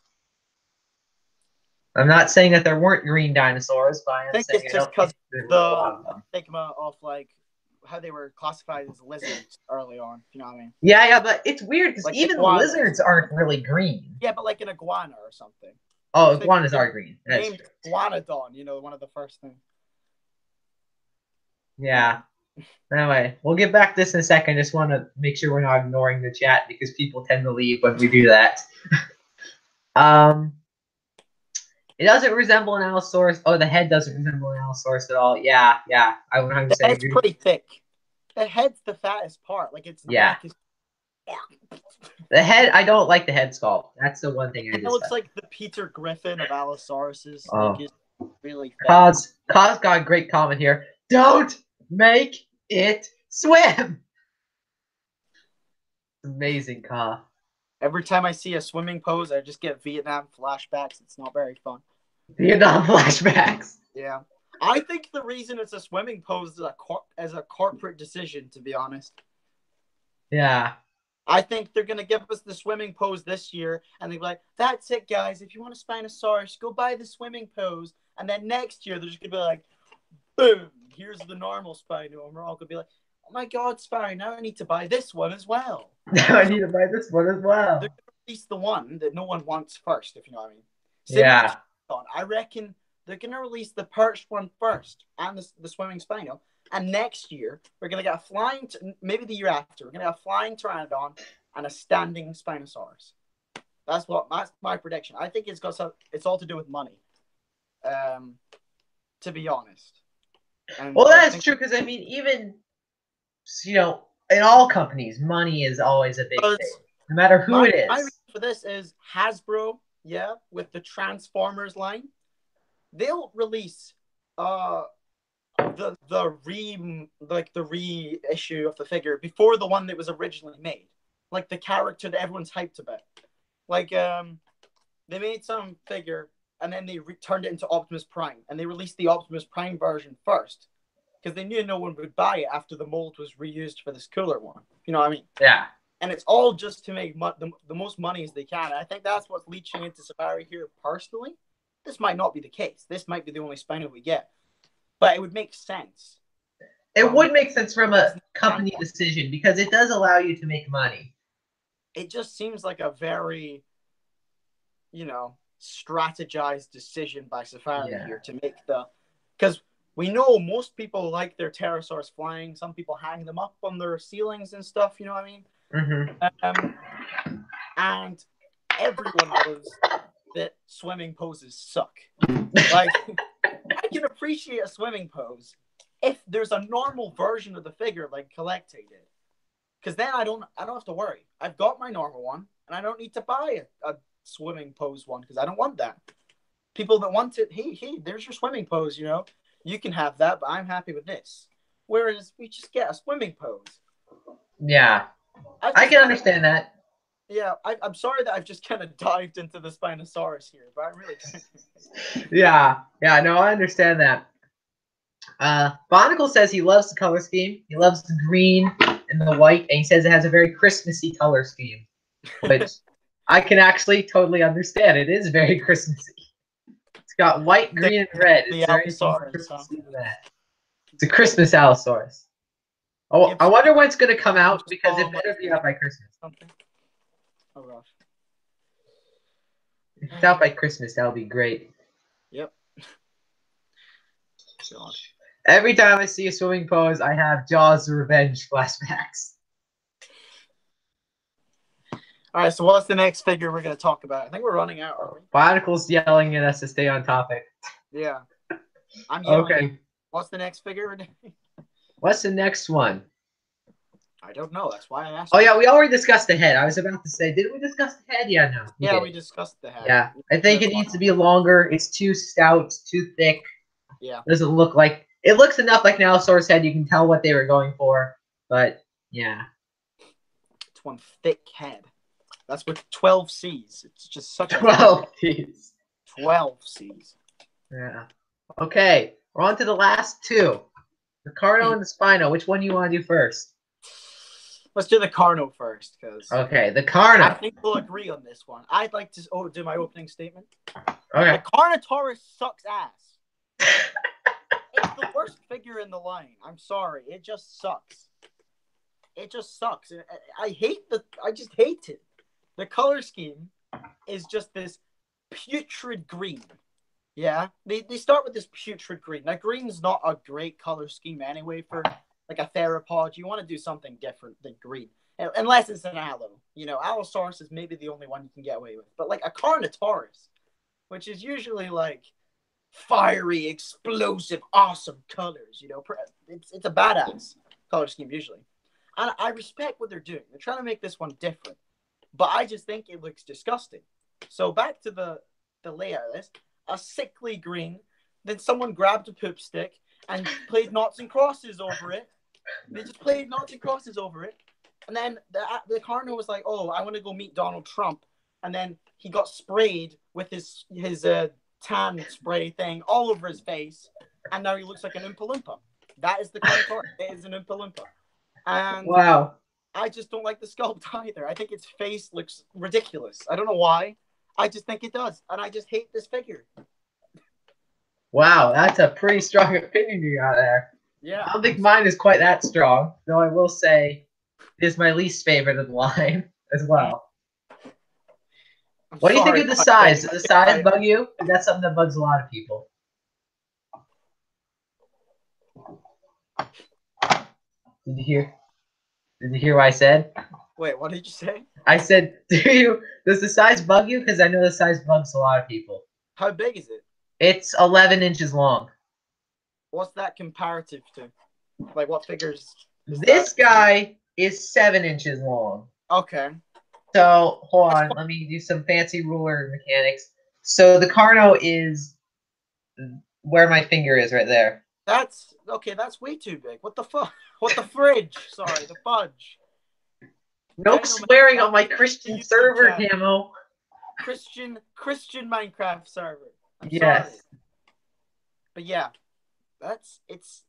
I'm not saying that there weren't green dinosaurs, but I I am think saying it's I just don't because think there were a lot the of them. stigma of like how they were classified as lizards early on. You know what I mean? Yeah, yeah, but it's weird because Like even iguanas. lizards aren't really green. Yeah, but like an iguana or something. Oh, Because they iguanas freaking are green. That's named true. Iguanodon, one of the first things. Yeah. Anyway, we'll get back to this in a second. Just want to make sure we're not ignoring the chat because people tend to leave when we do that. Um, it doesn't resemble an Allosaurus. Oh, the head doesn't resemble an Allosaurus at all. Yeah, yeah. I The 100% head's agree. pretty thick. The head's the fattest part. Like its Yeah. neck is. The head, I don't like the head sculpt. That's the one thing I It looks dislike. like the Peter Griffin of Allosauruses. Like Oh. it's really thick. Cause got a great comment here. Don't make it swim. Amazing, Ka. Every time I see a swimming pose, I just get Vietnam flashbacks. It's not very fun. Vietnam flashbacks. Yeah. I think the reason it's a swimming pose is a corporate decision, to be honest. Yeah. I think they're going to give us the swimming pose this year, and they'll be like, that's it, guys. If you want a Spinosaurus, go buy the swimming pose. And then next year, they're just going to be like, boom, here's the normal Spino. And we're all going to be like, oh my God, Spino, now I need to buy this one as well. Now I need to buy this one as well. They're going to release the one that no one wants first, if you know what I mean. Same Yeah. with the Pterodon. I reckon they're going to release the perched one first and the swimming Spino. And next year, we're going to get a flying, maybe the year after, we're going to get a flying Pteranodon and a standing Spinosaurus. That's my prediction. I think it's all to do with money, to be honest. And well, that's true because I mean, even in all companies, money is always a big thing, no matter who it is. My reason for this is Hasbro, with the Transformers line, they'll release the reissue of the figure before the one that was originally made, like the character that everyone's hyped about. Like they made some figure and then they turned it into Optimus Prime, and they released the Optimus Prime version first because they knew no one would buy it after the mold was reused for this cooler one. You know what I mean? Yeah. And it's all just to make the most money as they can. And I think that's what's leeching into Safari here personally. This might not be the case. This might be the only Spino we get. But it would make sense. It would make sense from a company decision because it does allow you to make money. It just seems like a very, strategized decision by Safari here to make because we know most people like their pterosaurs flying. Some people hang them up on their ceilings and stuff. You know what I mean? Mm-hmm. And everyone knows that swimming poses suck. Like, I can appreciate a swimming pose if there's a normal version of the figure like Collectate did, because then I don't have to worry. I've got my normal one, and I don't need to buy a swimming pose one because I don't want that. People that want it, hey, there's your swimming pose. You can have that, but I'm happy with this. Whereas we just get a swimming pose. Yeah, I can understand that. Yeah, I'm sorry that I've just kind of dived into the Spinosaurus here, but I really Yeah, no, I understand that. Barnacle says he loves the color scheme. He loves the green and the white, and he says it has a very Christmassy color scheme, which I can actually totally understand. It is very Christmassy. It's got white, green, and red. It's very Christmassy than that. It's a Christmas Allosaurus. Oh, I wonder when it's going to come out because it better be out by Christmas. Oh gosh. If it's out by Christmas, that'll be great. Yep. God. Every time I see a swimming pose, I have Jaws of Revenge flashbacks. All right, so what's the next figure we're going to talk about? I think we're running out, aren't we? Bionicle's yelling at us to stay on topic. Yeah. I'm yelling. Okay. What's the next figure? What's the next one? I don't know. That's why I asked. Oh, yeah, we already discussed the head. I was about to say, didn't we discuss the head? Yeah, no. We discussed the head. Yeah, I think it needs to be longer. It's too stout. It's too thick. Yeah. Doesn't look like... It looks enough like an Allosaurus head. You can tell what they were going for. But, yeah. It's one thick head. That's with 12 C's. It's just such 12 C's. 12 C's. Yeah. Okay, we're on to the last two. The Carno and the Spino. Which one do you want to do first? Let's do the Carno first, because... Okay, the Carno. I think we'll agree on this one. I'd like to do my opening statement. Okay. The Carnotaurus sucks ass. It's the worst figure in the line. I'm sorry. It just sucks. It just sucks. I just hate it. The color scheme is just this putrid green. Yeah. They start with this putrid green. Now, green's not a great color scheme anyway for like a theropod. You want to do something different than green. Unless it's an Allo. You know, Allosaurus is maybe the only one you can get away with. But like a Carnotaurus, which is usually like fiery, explosive, awesome colors. You know, it's a badass color scheme usually. And I respect what they're doing. They're trying to make this one different. But I just think it looks disgusting. So back to the layout of this. A sickly green. Then someone grabbed a poop stick and played noughts and crosses over it. They just played noughts and crosses over it. And then the Carno was like, oh, I want to go meet Donald Trump. And then he got sprayed with his tan spray thing all over his face. And now he looks like an Oompa Loompa. That is the Carnotaurus. It is an Oompa Loompa. And Wow. I just don't like the sculpt either. I think its face looks ridiculous. I don't know why. I just think it does. And I just hate this figure. Wow, that's a pretty strong opinion you got there. Yeah. I don't think mine is quite that strong, though I will say it is my least favorite of the line as well. What do you think of the size? Does the size bug you? That's something that bugs a lot of people. Did you hear? Did you hear what I said? Wait, what did you say? I said, does the size bug you? Because I know the size bugs a lot of people. How big is it? It's 11 inches long. What's that comparative to? Like, what figures? This guy is 7 inches long. Okay. So, hold on. Let me do some fancy ruler mechanics. So, the Carno is where my finger is right there. That's, okay, that's way too big. What the fuck? What the fridge? Sorry, the fudge. No swearing on my Christian server, Camo. Christian Minecraft server. I'm yes. Sorry. But yeah, that's it's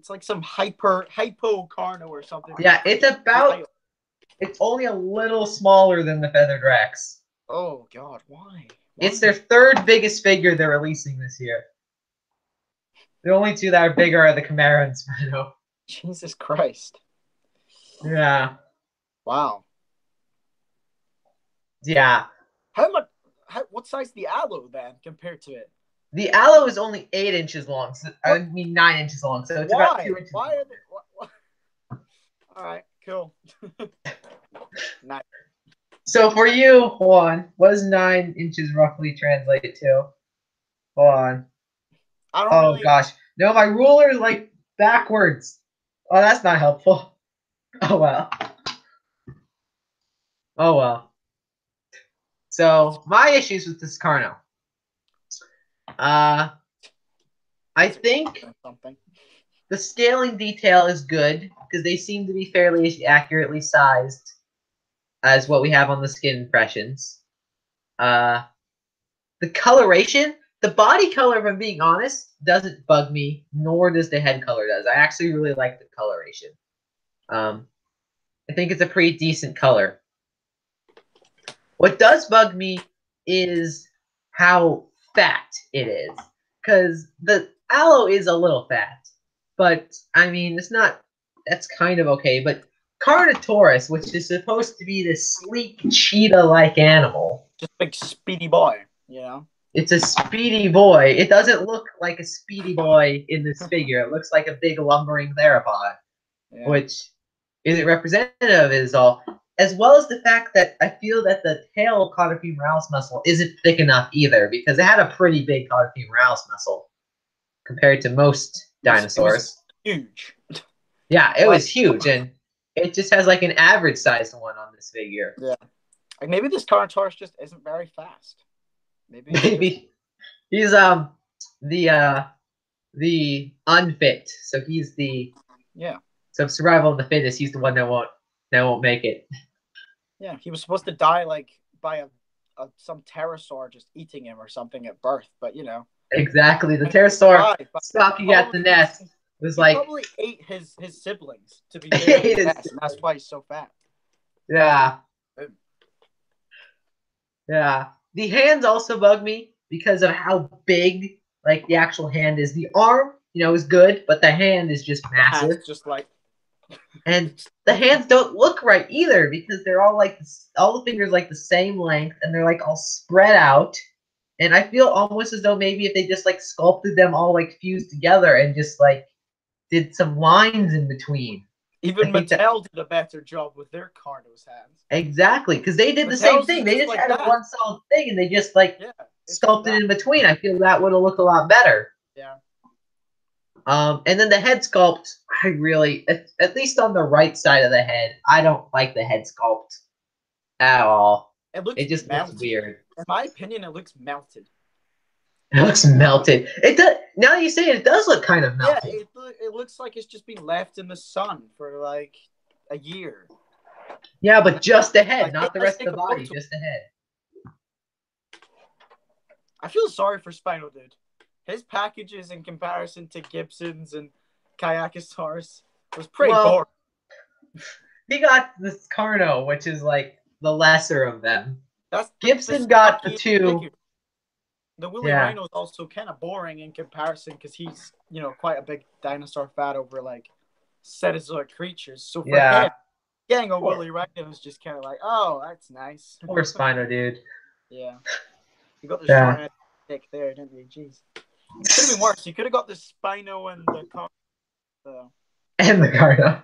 like some hypo Carno or something. Yeah, it's only a little smaller than the Feathered Rex. Oh god, why? It's their third biggest figure they're releasing this year. The only two that are bigger are the Chimera and Spino. Jesus Christ. Yeah. Wow. Yeah. What size is the Allo then compared to it? The Allo is only 8 inches long. So, I mean 9 inches long. So it's about 2 inches long. Why are they, what? All right, cool. Nice. So for you, hold on. What does 9 inches roughly translate to? Hold on. Gosh. No, my ruler is like backwards. Oh, that's not helpful. Oh well. Oh well. So my issues with this Carno. I think the scaling detail is good because they seem to be fairly accurately sized as what we have on the skin impressions. The coloration, the body color, if I'm being honest, doesn't bug me, nor does the head color does. I actually really like the coloration. I think it's a pretty decent color. What does bug me is how fat it is. Because the Allo is a little fat. But, I mean, it's not... That's kind of okay. But Carnotaurus, which is supposed to be this sleek, cheetah-like animal... Just a big speedy boy, you know? It's a speedy boy. It doesn't look like a speedy boy in this figure. It looks like a big lumbering theropod. Yeah. Which isn't representative is all. As well as the fact that I feel that the tail caudifemoralis muscle isn't thick enough either, because it had a pretty big caudifemoralis muscle compared to most dinosaurs. It was huge. Yeah, it was huge, and it just has like an average sized one on this figure. Yeah. Like maybe this Carnotaurus just isn't very fast. Maybe he's the unfit. So he's the So survival of the fittest. He's the one that won't make it. Yeah, he was supposed to die like by some pterosaur just eating him or something at birth, but you know. Exactly, the pterosaur stalking at the nest was like probably ate his siblings to be nest, and that's why he's so fat. Yeah. Yeah. The hands also bug me because of how big like the actual hand is. The arm, is good, but the hand is just The hand's massive. just like And the hands don't look right either because they're all like all the fingers like the same length and they're like all spread out. And I feel almost as though maybe if they just like sculpted them all like fused together and just like did some lines in between. I even think that Mattel did a better job with their Carno's hands. exactly because they did the same Mattel's is thing. They just just like had a that. one solid thing and they just like Yeah, it's just sculpted that. in between. I feel that would have looked a lot better. Yeah. And then the head sculpt, I really, at least on the right side of the head, I don't like the head sculpt at all. It looks It just looks melted. weird. In my opinion, it looks melted. It looks melted. It does. Now that you say it, it does look kind of Yeah, melted. it looks like it's just been left in the sun for like a year. Yeah, but just the head, Like, not the let's rest of take the a body, photo. just the head. I feel sorry for Spino, dude. His packages in comparison to Gibson's and Kayakosaurus was pretty boring. Well, he got this Carno, which is like the lesser of them. That's the Gibson got the stockiest two. figure. The Willy Yeah. Rhino is also kind of boring in comparison because he's, quite a big dinosaur fat over like Cenozoic creatures. So for him, getting a Willy Rhino is just kind of like, oh, that's nice. Poor Spino, dude. Yeah. You got the short head dick there, didn't you? Jeez. Could have been worse. You could have got the Spino and the car. And the Carno.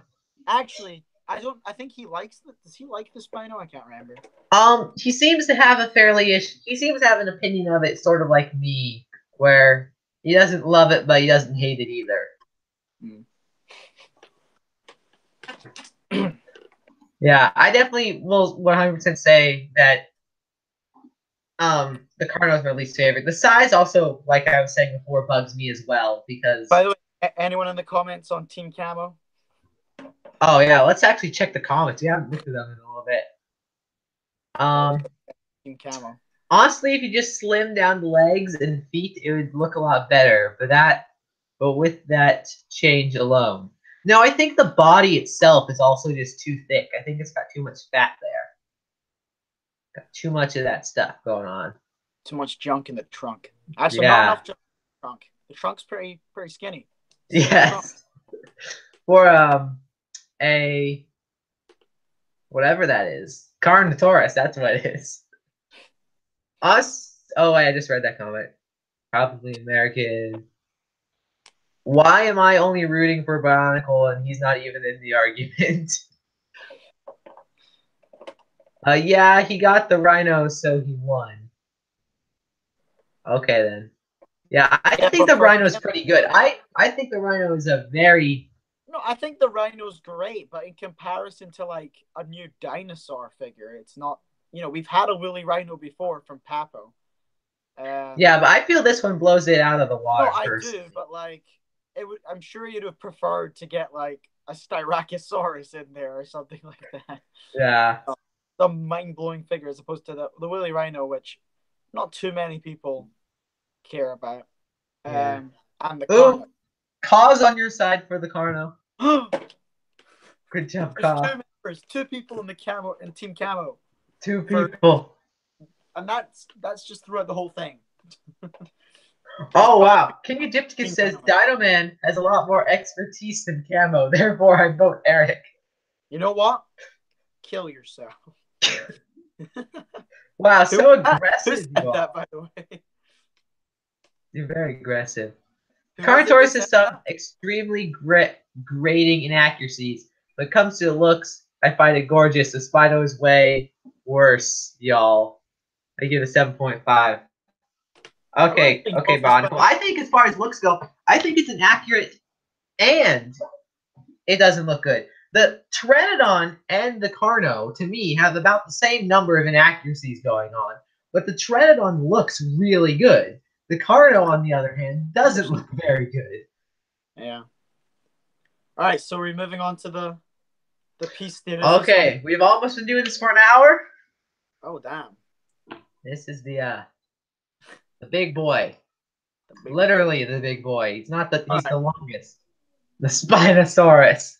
Actually, I think he likes the. Does he like the Spino? I can't remember. He seems to have he seems to have an opinion of it sort of like me, where he doesn't love it, but he doesn't hate it either. Yeah, I definitely will 100% say that the Carno is my least favorite. The size also, like I was saying before, bugs me as well because. By the way, anyone in the comments on Team Camo? Oh yeah, let's actually check the comments. We haven't looked at them in a little bit. Team Camo. Honestly, if you just slim down the legs and feet, it would look a lot better. But with that change alone. No, I think the body itself is also just too thick. I think it's got too much fat there. Got too much of that stuff going on. Too much junk in the trunk. Actually, not enough junk in the trunk. The trunk's pretty skinny. Yes. For a whatever that is. Carnotaurus, that's what it is. Us. Oh, I just read that comment. Probably American. Why am I only rooting for Bionicle and he's not even in the argument? Yeah, he got the Rhino, so he won. Okay, then. Yeah, I think the Rhino's pretty good. I think the Rhino is a very... No, I think the Rhino's great, but in comparison to, like, a new dinosaur figure, it's not... we've had a Willy Rhino before from Papo. Yeah, but I feel this one blows it out of the water. No, I do, but, like, I'm sure you'd have preferred to get, like, a Styracosaurus in there or something like that. Yeah. Some mind-blowing figure as opposed to the Willy Rhino, which not too many people care about. Yeah. And the Carno. Cause on your side for the Carno. Good job, Cause. There's 2 members, 2 people in the Camo in Team Camo. 2 people. And that's just throughout the whole thing. Oh wow! King Egypticus says Dino Man has a lot more expertise than Camo, therefore I vote Eric. You know what? Kill yourself. Wow, so aggressive. Who said that, by the way? You're very aggressive. Carnotaurus has some extremely grating inaccuracies. When it comes to the looks, I find it gorgeous. The Spino is way worse, y'all. I give it 7.5. Okay, Bionicle. I think as far as looks go, I think it's inaccurate and it doesn't look good. The Pteranodon and the Carno, to me, have about the same number of inaccuracies going on, but the Pteranodon looks really good. The Carno, on the other hand, doesn't look very good. Yeah. All right, so we're moving on to the piece theater. Okay, we've almost been doing this for an hour. Oh, damn. This is the big boy. Literally the big boy. He's not the he's the longest. The Spinosaurus.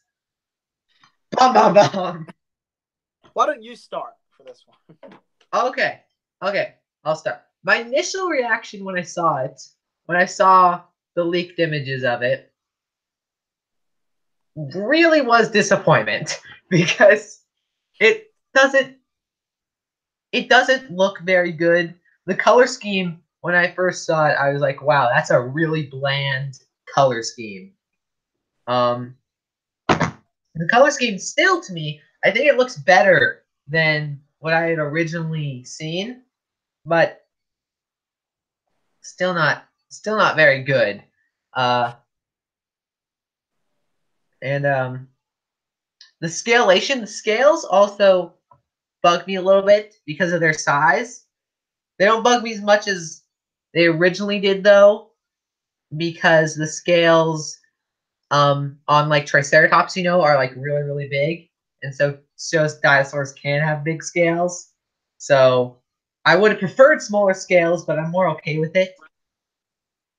Bum bum bum. Why don't you start for this one? Okay. I'll start. My initial reaction when I saw it, when I saw the leaked images of it, really was disappointment because it doesn't it doesn't look very good. The color scheme when I first saw it, I was like, wow, that's a really bland color scheme. Um, the color scheme still to me, I think it looks better than what I had originally seen, but still not very good. Uh, and the scales also bug me a little bit because of their size. They don't bug me as much as they originally did though, because the scales on like Triceratops, are like really, really big. And so shows dinosaurs can have big scales. So I would have preferred smaller scales, but I'm more okay with it.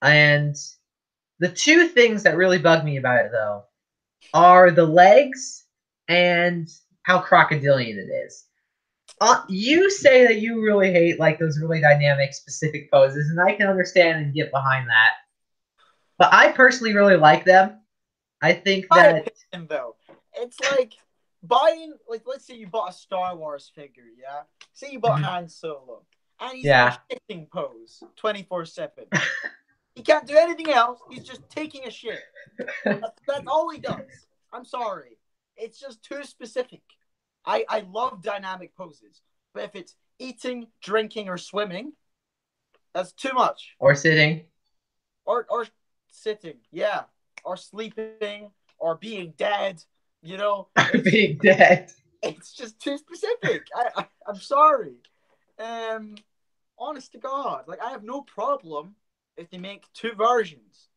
And the two things that really bug me about it though are the legs and how crocodilian it is. You say that you really hate like those really dynamic specific poses, and I can understand and get behind that. But I personally really like them. I think My that opinion, though, it's like buying, like, let's say you bought a Star Wars figure, yeah? Say you bought Han Solo, and he's in a yeah, shitting pose 24/7. He can't do anything else. He's just taking a shit. That's all he does. I'm sorry. It's just too specific. I love dynamic poses, but if it's eating, drinking, or swimming, that's too much. or sitting, Or sitting, yeah, or sleeping, or being dead. You know, being dead. it's just too specific. I'm sorry. Honest to God, like I have no problem if they make two versions,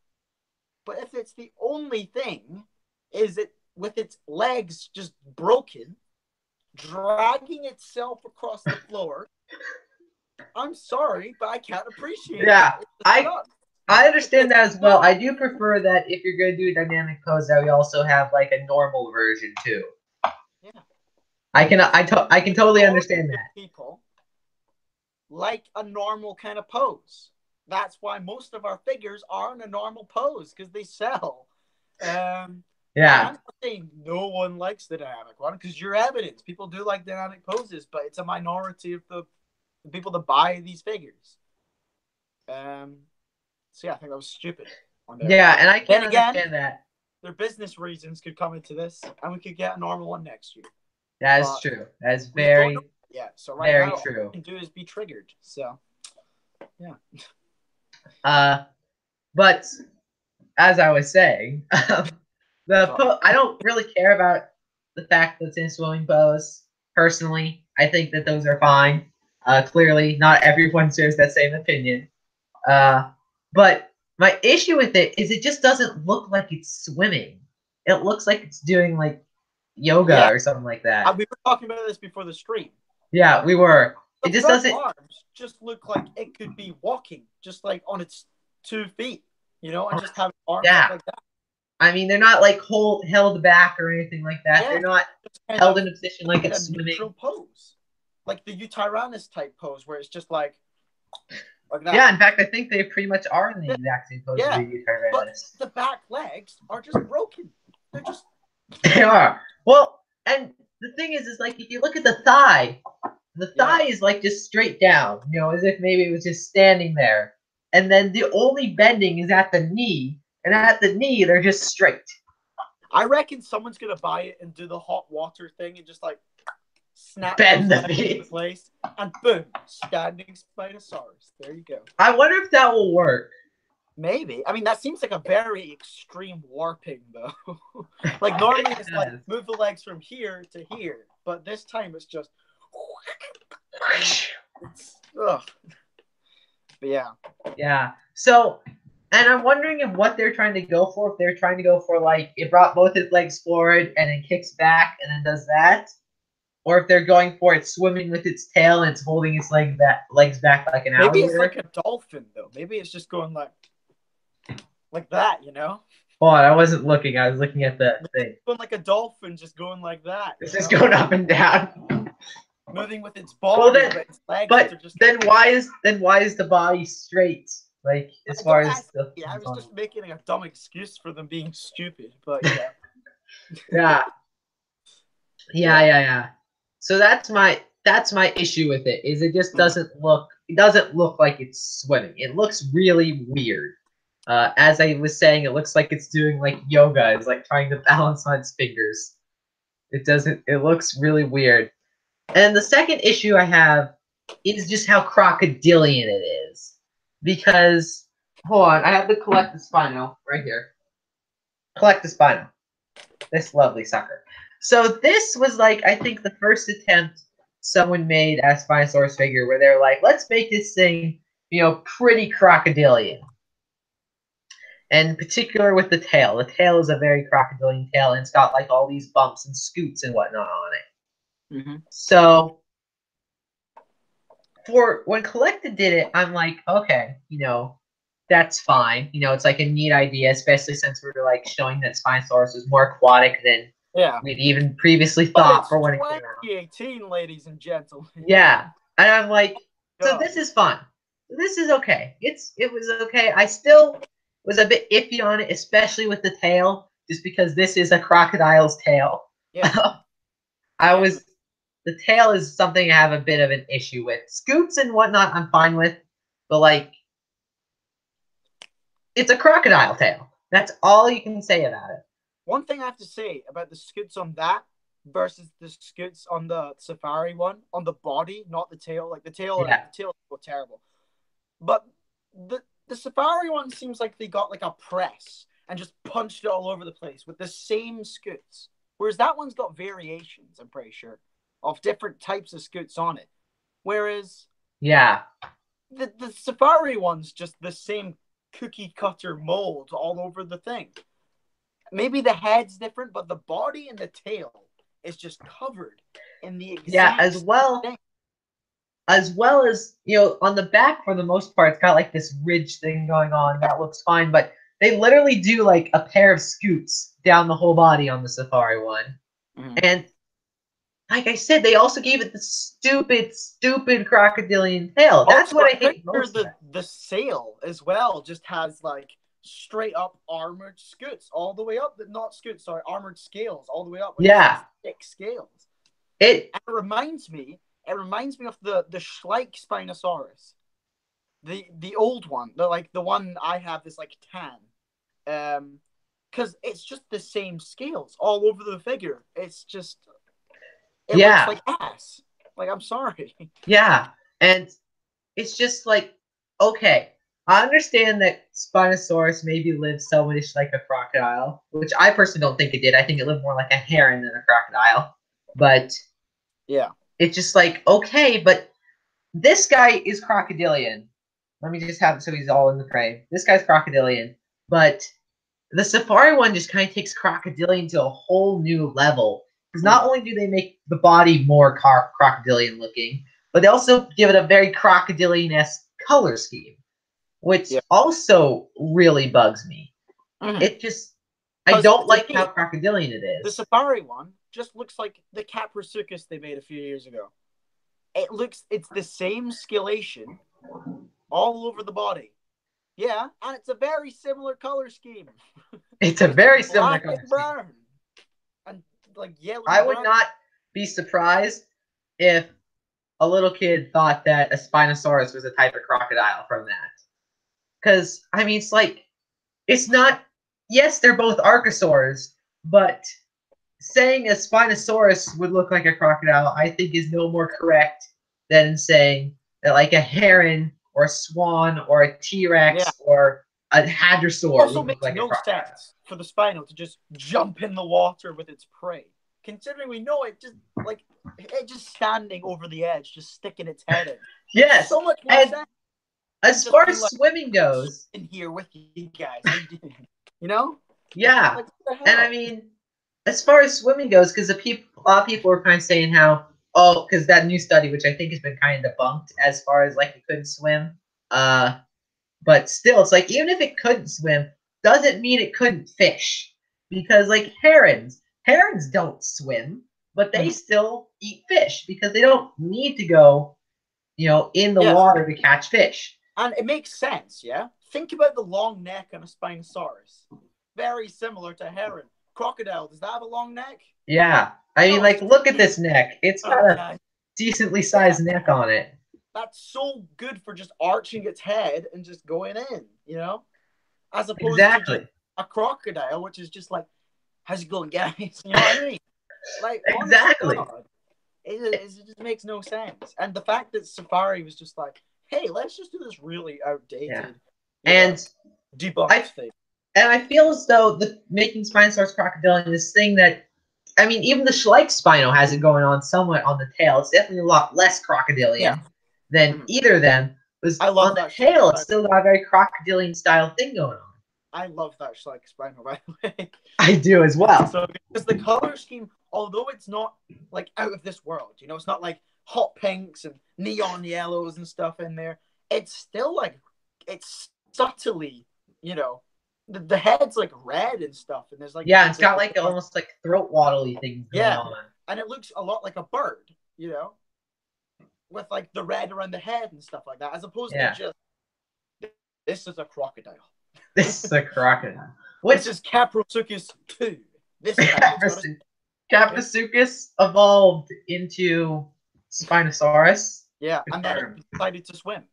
but if it's the only thing, is it with its legs just broken, dragging itself across the floor? I'm sorry, but I can't appreciate it. Yeah, I understand that as well. I do prefer that if you're going to do a dynamic pose, that we also have like a normal version too. Yeah, I can totally understand that. people like a normal kind of pose. That's why most of our figures are in a normal pose because they sell. Yeah, I'm not saying no one likes the dynamic one because you're evidence. People do like dynamic poses, but it's a minority of the people that buy these figures. So yeah, I think that was stupid. yeah, and I Then can again, understand that. their business reasons could come into this, and we could get a normal one next year. That is But true. That is we don't know very, yet. So right very now, all true. we can do is be triggered. So yeah. But as I was saying, I don't really care about the fact that it's in swimming pose. Personally, I think that those are fine. Clearly, not everyone shares that same opinion. But my issue with it is it just doesn't look like it's swimming. It looks like it's doing like yoga Yeah, or something like that. we were talking about this before the stream. Yeah, we were. The It just front doesn't. arms just look like it could be walking, just like on its 2 feet, and just have arms Yeah, up like that. I mean they're not like held back or anything like that. Yeah, They're not just kind held of in a position like in a it's swimming. neutral pose, like the Utyrannus type pose, where it's just like that. Yeah, in fact, I think they pretty much are in the exact same pose as Yeah, the but Tyrannis. the back legs are just broken. They're just They are. Well, and the thing is like if you look at the yeah. thigh is like just straight down, as if maybe it was just standing there. And then the only bending is at the knee, and at the knee they're just straight. I reckon someone's gonna buy it and do the hot water thing and just like snap Bend those the legs into feet. place, and boom, standing Spinosaurus. There you go. I wonder if that will work. Maybe. I mean, that seems like a very extreme warping, though. Like normally it's like move the legs from here to here, but this time it's just. Ugh. But yeah. Yeah. So, and I'm wondering if what they're trying to go for, if they're trying to go for like it brought both its legs forward and then kicks back and then does that, or if they're going for it swimming with its tail and it's holding its legs back like an Maybe alligator. it's like a dolphin, though. Maybe it's just going like that, Hold on, I wasn't looking. I was looking at the thing. Going like a dolphin, just going like that. It's just going up and down. moving with its Well body, then, but its legs but are just. then why is the body straight? Like as I far don't as ask. the Yeah, I was just making a dumb excuse for them being stupid, but yeah. yeah. Yeah, Yeah. yeah, yeah. So that's my issue with it. Is it just Mm. doesn't look like it's swimming. It looks really weird. As I was saying, it looks like it's doing like yoga. It's like trying to balance on its fingers. It doesn't. It looks really weird. And the second issue I have is just how crocodilian it is. Because hold on, I have the collect the spino right here. Collect the spino. This lovely sucker. So this was like I think the first attempt someone made at a Spinosaurus figure where they're like, let's make this thing, pretty crocodilian. And in particular with the tail. The tail is a very crocodilian tail, and it's got like all these bumps and scoots and whatnot on it. Mm-hmm. So for when Collected did it, I'm like, okay, that's fine. It's like a neat idea, especially since we were like showing that Spinosaurus was more aquatic than Yeah. we'd even previously But thought it's for when it came out. 2018, ladies and gentlemen. Yeah, and I'm like, so God. this is fun. This is okay. It was okay. I still was a bit iffy on it, especially with the tail, just because this is a crocodile's tail. Yeah. I Definitely. was the tail is something I have a bit of an issue with. Scoots and whatnot, I'm fine with, but like, it's a crocodile tail. That's all you can say about it. One thing I have to say about the scoots on that versus the scoots on the safari one, on the body, not the tail. Like the tail, Yeah, the tail was terrible. But the safari one seems like they got like a press and just punched it all over the place with the same scoots. Whereas that one's got variations, I'm pretty sure, of different types of scoots on it. Whereas yeah, the safari one's just the same cookie cutter mold all over the thing. Maybe the head's different, but the body and the tail is just covered in the yeah. exact thing. As well as on the back for the most part, it's got like this ridge thing going on that looks fine, but they literally do like a pair of scoots down the whole body on the safari one. Mm-hmm. And like I said, they also gave it the stupid crocodilian tail. That's Also, what I I'm pretty hate sure most of it. the sail as well just has like straight up armored scoots all the way up. Not scoots, sorry, armored scales all the way up. Like Yeah, thick scales. it And it reminds me of the Schleich Spinosaurus, the old one, the one I have is like tan, because it's just the same scales all over the figure. It's just it looks yeah, like ass. Like I'm sorry. yeah, and it's just like, okay, I understand that Spinosaurus maybe lived so much like a crocodile, which I personally don't think it did. I think it lived more like a heron than a crocodile. But Yeah. it's just like, okay, but this guy is crocodilian. Let me just have it so he's all in the frame. This guy's crocodilian, but the Safari one just kind of takes crocodilian to a whole new level. Because not only do they make the body more crocodilian looking, but they also give it a very crocodilian-esque color scheme, which Yeah. also really bugs me. Mm-hmm. It just, I Because don't to like how me, crocodilian it the is. Safari one just looks like the Caprosuchus they made a few years ago. It's the same scalation all over the body. Yeah, and it's a very similar color scheme. It's a It's just very similar black color and scheme. brown. And like yellow I and would brown. not be surprised if a little kid thought that a Spinosaurus was a type of crocodile from that. Because, I mean, it's not, yes, they're both archosaurs, but saying a Spinosaurus would look like a crocodile, I think is no more correct than saying that like a heron or a swan or a Yeah. T-Rex or a hadrosaur Also would look makes like a no crocodile. sense for the Spino to just jump in the water with its prey. Considering we know it just standing over the edge, just sticking its head in. Makes Yes, so much more and sense than as just far being as like swimming goes, in here with you guys. How you doing? You know? yeah, Like what the and I hell? mean, as far as swimming goes, because a lot of people were kind of saying how, oh, because that new study, which I think has been kind of debunked, as far as like it couldn't swim, but still, it's like even if it couldn't swim, doesn't mean it couldn't fish, because like herons don't swim. but they still eat fish because they don't need to go, in the Yeah, water to catch fish. and it makes sense. Yeah, think about the long neck on a Spinosaurus. Very similar to heron. Crocodile, does that have a long neck? Yeah. I mean, No, like, it's look at this neck. It's got a okay. decently Yeah, sized neck on it. that's so good for just arching its head and just going in, as opposed to just Exactly. a crocodile, which is just like, how's it going, guys? You know what I mean? Like, honest to Exactly. God, it just makes no sense. And the fact that Safari was just like, hey, let's just do this really Yeah. outdated, And debunked I thing. and I feel as though the making Spinosaurus crocodilian this thing that I mean, even the Schleich Spino has it going on somewhat on the tail. It's definitely a lot less Yeah. crocodilian than Mhm. either of them. Was I on love the that. tail, it's still got a very crocodilian style thing going on. I love that Schleich Spino, by the way. I do as well. So because the color scheme, although it's not like out of this world, it's not like hot pinks and neon yellows and stuff in there. It's still like it's subtly, the head's like red and stuff, and there's like Yeah, it's got like almost like throat waddly things going yeah, on. and it looks a lot like a bird, with like the red around the head and stuff like that, as opposed to just this is a crocodile. This is a crocodile. This is Caprosuchus 2. This time Caprosuchus evolved into Spinosaurus. yeah, and then it decided to swim.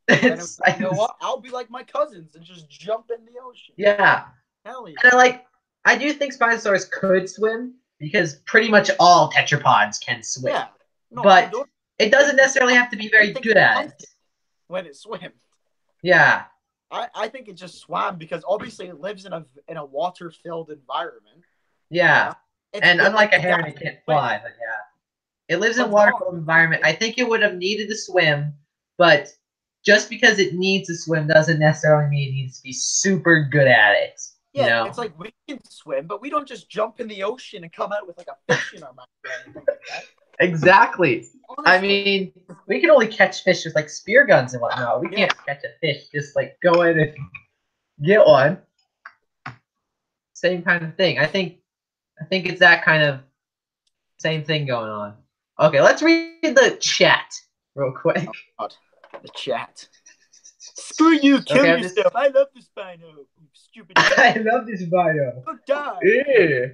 And it was like, you know what? I'll be like my cousins and just jump in the ocean. Yeah. Hell yeah. And I do think Spinosaurus could swim because pretty much all tetrapods can swim. Yeah. No, but it doesn't necessarily have to be very good at it. When it swims. Yeah. I think it just swam because obviously it lives in a water-filled environment. Yeah. And unlike a heron, it can't fly, but yeah. It lives in a water-filled environment. I think it would have needed to swim, but just because it needs to swim doesn't necessarily mean it needs to be super good at it. Yeah, it's like we can swim, but we don't just jump in the ocean and come out with like a fish in our mouth or anything like that. Exactly. Honestly. I mean, we can only catch fish with like spear guns and whatnot. We can't catch a fish just like go in and get one. Same kind of thing. I think it's that kind of same thing going on. Okay, let's read the chat real quick. Oh, God. The chat. Screw you, kill yourself. I love the Spino, you stupid. I love this Spino. Go die. Yeah.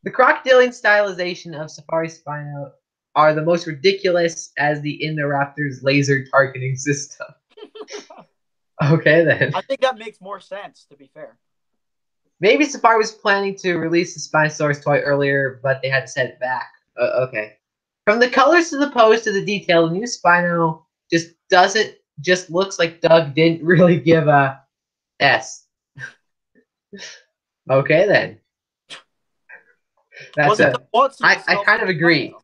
The crocodilian stylization of Safari Spino are the most ridiculous as the Indoraptor's laser targeting system. Okay, then. I think that makes more sense, to be fair. Maybe Safari was planning to release the Spinosaurus toy earlier, but they had to set it back. Okay. From the colors to the pose to the detail, the new Spino just looks like Doug didn't really give a S. Okay, then. That's I kind of agree.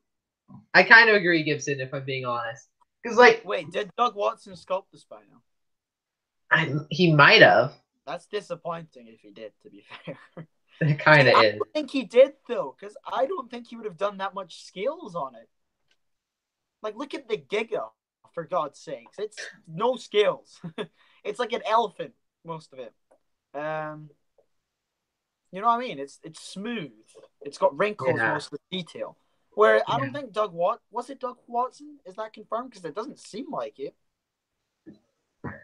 I kind of agree, Gibson, if I'm being honest. Because, wait, did Doug Watson sculpt the Spino? He might have. That's disappointing if he did, to be fair. It kind of is. I don't think he did, though, because I don't think he would have done that much scales on it. Like, look at the Giga, for God's sakes. It's no scales. It's like an elephant, most of it. You know what I mean? It's smooth. It's got wrinkles, most of the detail. Where I don't think was it Doug Watson? Is that confirmed? Because it doesn't seem like it.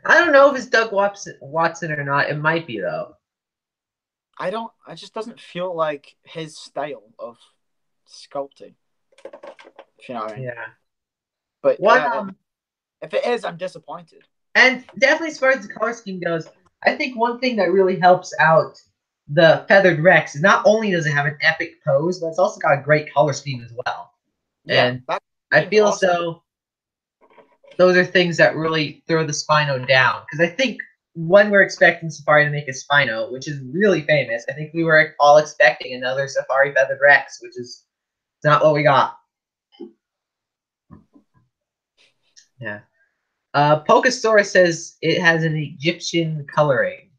I don't know if it's Doug Watson or not. It might be, though. It just doesn't feel like his style of sculpting. If you know what I mean. Yeah. But if it is, I'm disappointed. And definitely as far as the color scheme goes, I think one thing that really helps out the Feathered Rex is not only does it have an epic pose, but it's also got a great color scheme as well. Yeah, and I feel as though those are things that really throw the Spino down. Because I think when we're expecting Safari to make a Spino, which is really famous, I think we were all expecting another Safari Feathered Rex, which is not what we got. Yeah. Pokesaurus says it has an Egyptian coloring.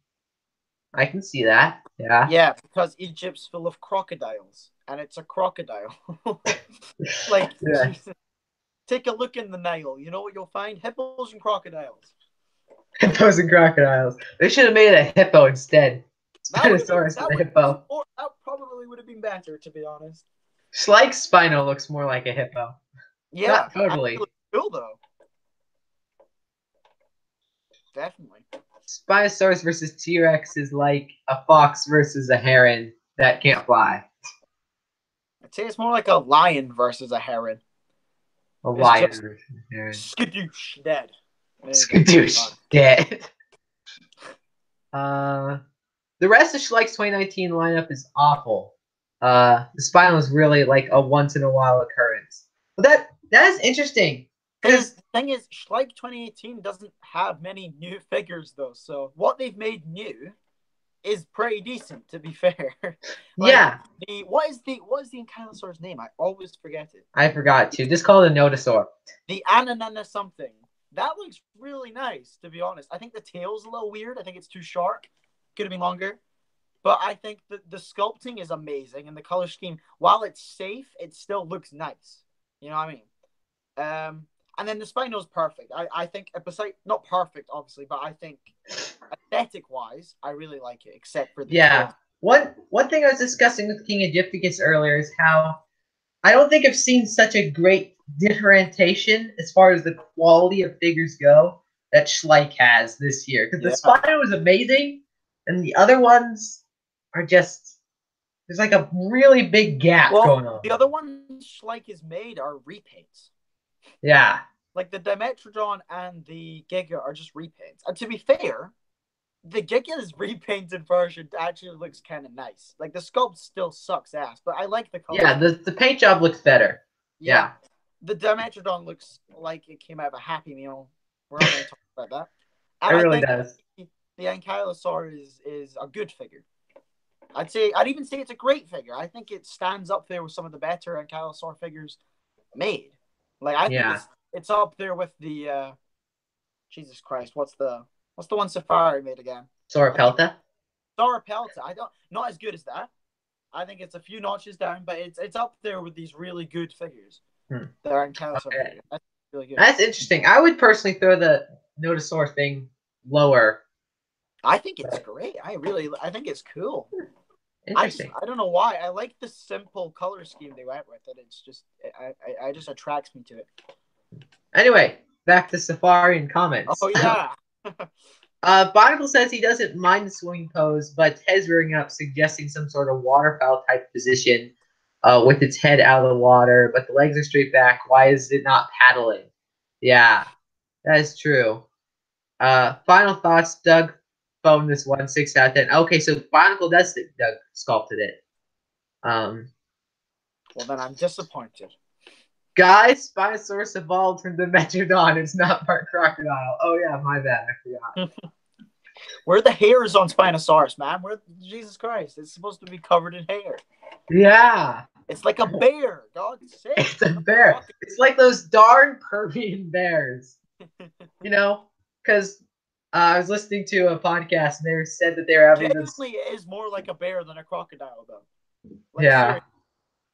I can see that. Yeah. Yeah, because Egypt's full of crocodiles, and it's a crocodile. Like, yeah. Take a look in the Nile. You know what you'll find? Hippos and crocodiles. Hippos and crocodiles. They should have made it a hippo instead. Spinosaurus and a hippo. That probably would have been better, to be honest. Schleich Spino looks more like a hippo. Yeah, Not I think it totally. looks cool though. Definitely. Spinosaurus versus T-Rex is like a fox versus a heron that can't fly. I'd say it's more like a lion versus a heron. A It's lion just versus a heron. skadoosh dead. There you go. Skadoosh, dead. The rest of Schleich's 2019 lineup is awful. The Spinal is really like a once in a while occurrence. But that is interesting because The thing is, Schleich 2018 doesn't have many new figures though, so what they've made new is pretty decent, to be fair. Like yeah, what is the Ankylosaur's name? I always forget it. I forgot to. Just call it a Nodosaur. The Ananana something. That looks really nice, to be honest. I think the tail's a little weird. I think it's too short. Could have been longer. But I think the sculpting is amazing, and the color scheme, while it's safe, it still looks nice. You know what I mean? And then the Spino's perfect. I think, besides, not perfect, obviously, but I think aesthetic-wise, I really like it, except for the Yeah. tail. One thing I was discussing with King Egypticus earlier is how I don't think I've seen such a great differentiation as far as the quality of figures go that Schleich has this year. Because the Yeah. Spider was amazing, and the other ones are just there's like a really big gap Well, going on. the other ones Schleich is made are repaints. Yeah. Like the Dimetrodon and the Giga are just repaints. And to be fair, the Giga's repainted version actually looks kind of nice. Like the sculpt still sucks ass, but I like the color. Yeah, the paint job looks better. Yeah. The Dimetrodon looks like it came out of a Happy Meal. We're not going to talk about that. It And I really think does. the Ankylosaur is a good figure. I'd even say it's a great figure. I think it stands up there with some of the better Ankylosaur figures made. Like I think Yeah. it's up there with the Jesus Christ, what's the one Safari made again? Sorapelta? Pelta. I don't not as good as that. I think it's a few notches down, but it's up there with these really good figures. That are in Camosaurus. Okay. That's really good. That's interesting. I would personally throw the Nodosaur thing lower. I think it's great. I think it's cool. Interesting. I don't know why. I like the simple color scheme they went with it. It's just I just attracts me to it. Anyway, back to Safari and comments. Oh yeah. Barnacle says he doesn't mind the swinging pose, but head's rearing up, suggesting some sort of waterfowl type position with its head out of the water, but the legs are straight back. Why is it not paddling? Yeah, that is true. Final thoughts. Doug phoned this one 6 out of 10. Okay, so Barnacle does think Doug sculpted it. Well, then I'm disappointed. Guys, Spinosaurus evolved from the Metrodon. It's not part crocodile. Oh yeah, my bad. I forgot. Where are the hairs on Spinosaurus, man? Jesus Christ? It's supposed to be covered in hair. Yeah. It's like a bear. God's sake. It's a bear. It's like those darn Permian bears. You know, because I was listening to a podcast and they said that they were having this. Genuinely, it is more like a bear than a crocodile, though. Like, Yeah. seriously.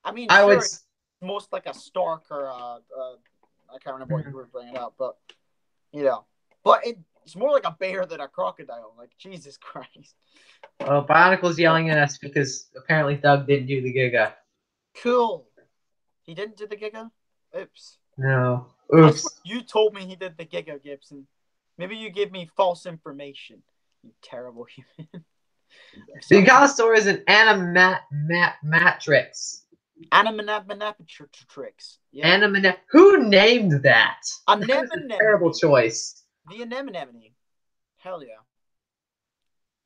I mean, I sure, was it's most like a stork or I can't remember what you were bringing up, but but it's more like a bear than a crocodile. Like Jesus Christ. Well, Bionicle's yelling at us because apparently Doug didn't do the Giga. Cool. He didn't do the Giga? Oops. No. Oops. You told me he did the Giga, Gibson. Maybe you gave me false information. You terrible human. The Camosaurus is an animatrix. Animanatrix. Yeah. Who named that? That is a terrible choice. The anemone. Hell yeah.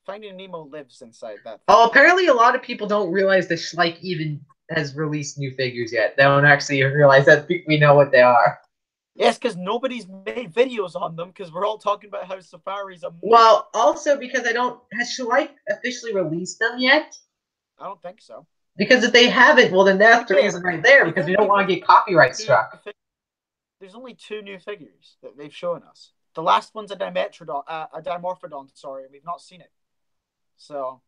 Finding Nemo lives inside that. Oh, apparently a lot of people don't realize that Schleich even has released new figures yet. They don't actually realize that we know what they are. Yes, because nobody's made videos on them because we're all talking about how Safari's a. Well, also because has Schleich officially released them yet? I don't think so. Because if they haven't, well then that's the reason right there, because we don't want to get copyright struck. There's only 2 new figures that they've shown us. The last one's a Dimorphodon, sorry, we've not seen it. So,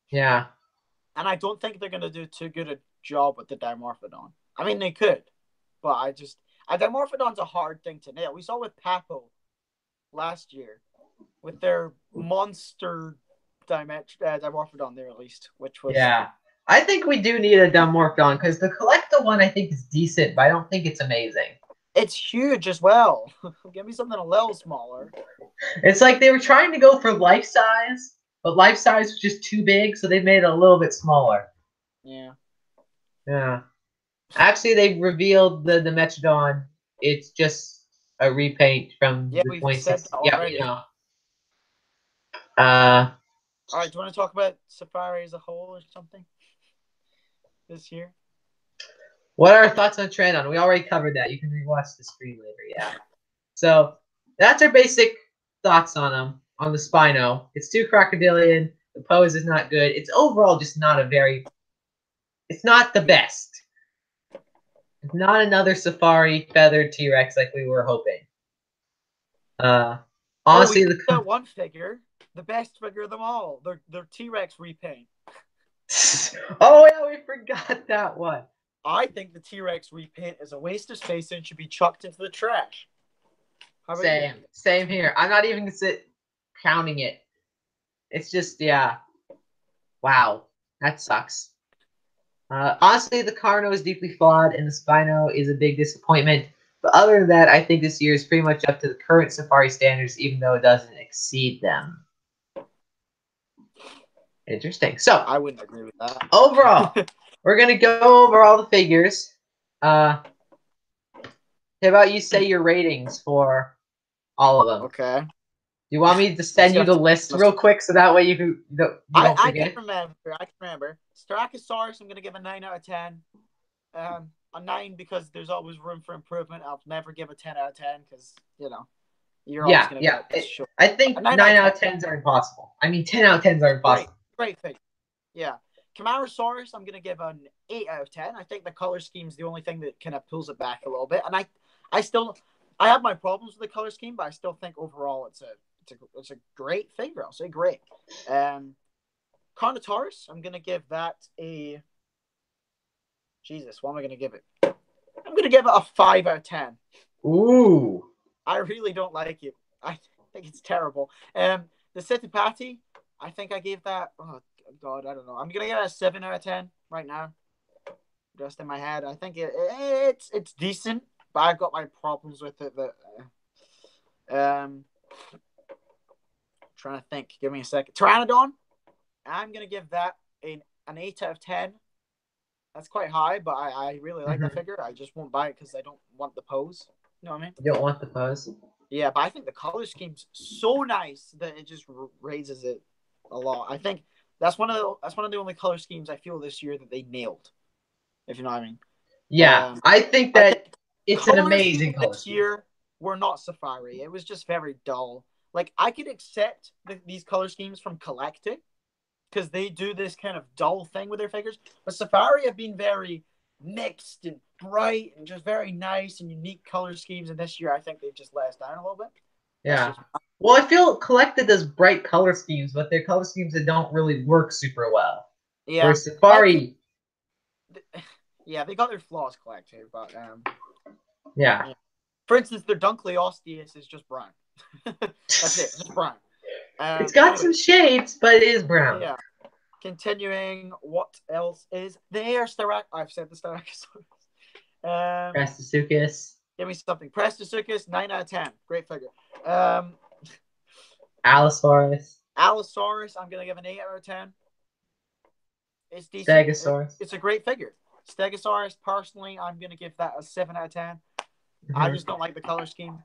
Yeah. And I don't think they're going to do too good a job with the Dimorphodon. I mean, they could, but a Dimorphodon's a hard thing to nail. We saw with Papo last year with their monster Dimorphodon they released, which was... Yeah. I think we do need a Dumbmorphon because the Collecta one I think is decent, but I don't think it's amazing. It's huge as well. Give me something a little smaller. It's like they were trying to go for life size, but life size was just too big, so they made it a little bit smaller. Yeah. Yeah. Actually, they revealed the Metrodon. It's just a repaint from Yeah, the we've said 26. that Yeah, we already. know. All right, do you want to talk about Safari as a whole or something this year? What are our thoughts on Trandon? We already covered that. You can rewatch the screen later. Yeah. So that's our basic thoughts on them. On the Spino, it's too crocodilian. The pose is not good. It's overall just not a very. It's not the best. It's not another safari feathered T Rex like we were hoping. We Honestly, got that one figure, the best figure of them all. Their T Rex repaint. oh yeah, we forgot that one. I think the T Rex repaint is a waste of space and should be chucked into the trash. How about you? Same here. I'm not even gonna counting it. It's just yeah. Wow, that sucks. Honestly, the Carno is deeply flawed, and the Spino is a big disappointment. But other than that, I think this year is pretty much up to the current Safari standards, even though it doesn't exceed them. Interesting. So, I wouldn't agree with that. overall, we're going to go over all the figures. How about you say your ratings for all of them? Okay. Do you want me to send you the list real quick so that way you don't forget? I can remember. Styracosaurus, I'm going to give a 9 out of 10. A 9 because there's always room for improvement. I'll never give a 10 out of 10 because, you're always going to get short. I think 9 out of 10s are impossible. I mean, 10 out of 10s are impossible. Great figure. Yeah. Camosaurus, I'm going to give an 8 out of 10. I think the color scheme's the only thing that kind of pulls it back a little bit. And I have my problems with the color scheme, but I still think overall it's a great figure. I'll say great. Carnotaurus, I'm going to give that a... Jesus, what am I going to give it? I'm going to give it a 5 out of 10. Ooh. I really don't like it. I think it's terrible. The Citipati, I think I gave that... Oh, God, I don't know. I'm going to give it a 7 out of 10 right now. Just in my head. I think it's decent, but I've got my problems with it. Trying to think. Give me a second. Pteranodon, I'm going to give that an 8 out of 10. That's quite high, but I really like that figure. I just won't buy it because I don't want the pose. You know what I mean? You don't want the pose? Yeah, but I think the color scheme's so nice that it just raises it a lot. I think that's one of the only color schemes I feel this year that they nailed. If you know what I mean. Yeah, I think it's an amazing color this year. Were not Safari. It was just very dull. Like I could accept these color schemes from Collecting because they do this kind of dull thing with their figures. But Safari have been very mixed and bright and just very nice and unique color schemes. And this year, I think they've just let us down a little bit. Yeah. Well, I feel Collected does bright color schemes, but they're color schemes that don't really work super well. Yeah. Whereas Safari... Yeah, they got their flaws, Collected, but... Yeah. For instance, their Dunkleosteus is just brown. That's it. It's brown. It's got some shades, but it is brown. Yeah. Continuing, what else is there? I've said the Styracosaurus. Prestosuchus. Give me something. Prestosuchus, 9 out of 10. Great figure. Allosaurus. Allosaurus, I'm going to give an 8 out of 10. It's decent. Stegosaurus. It's a great figure. Stegosaurus, personally, I'm going to give that a 7 out of 10. I just don't like the color scheme.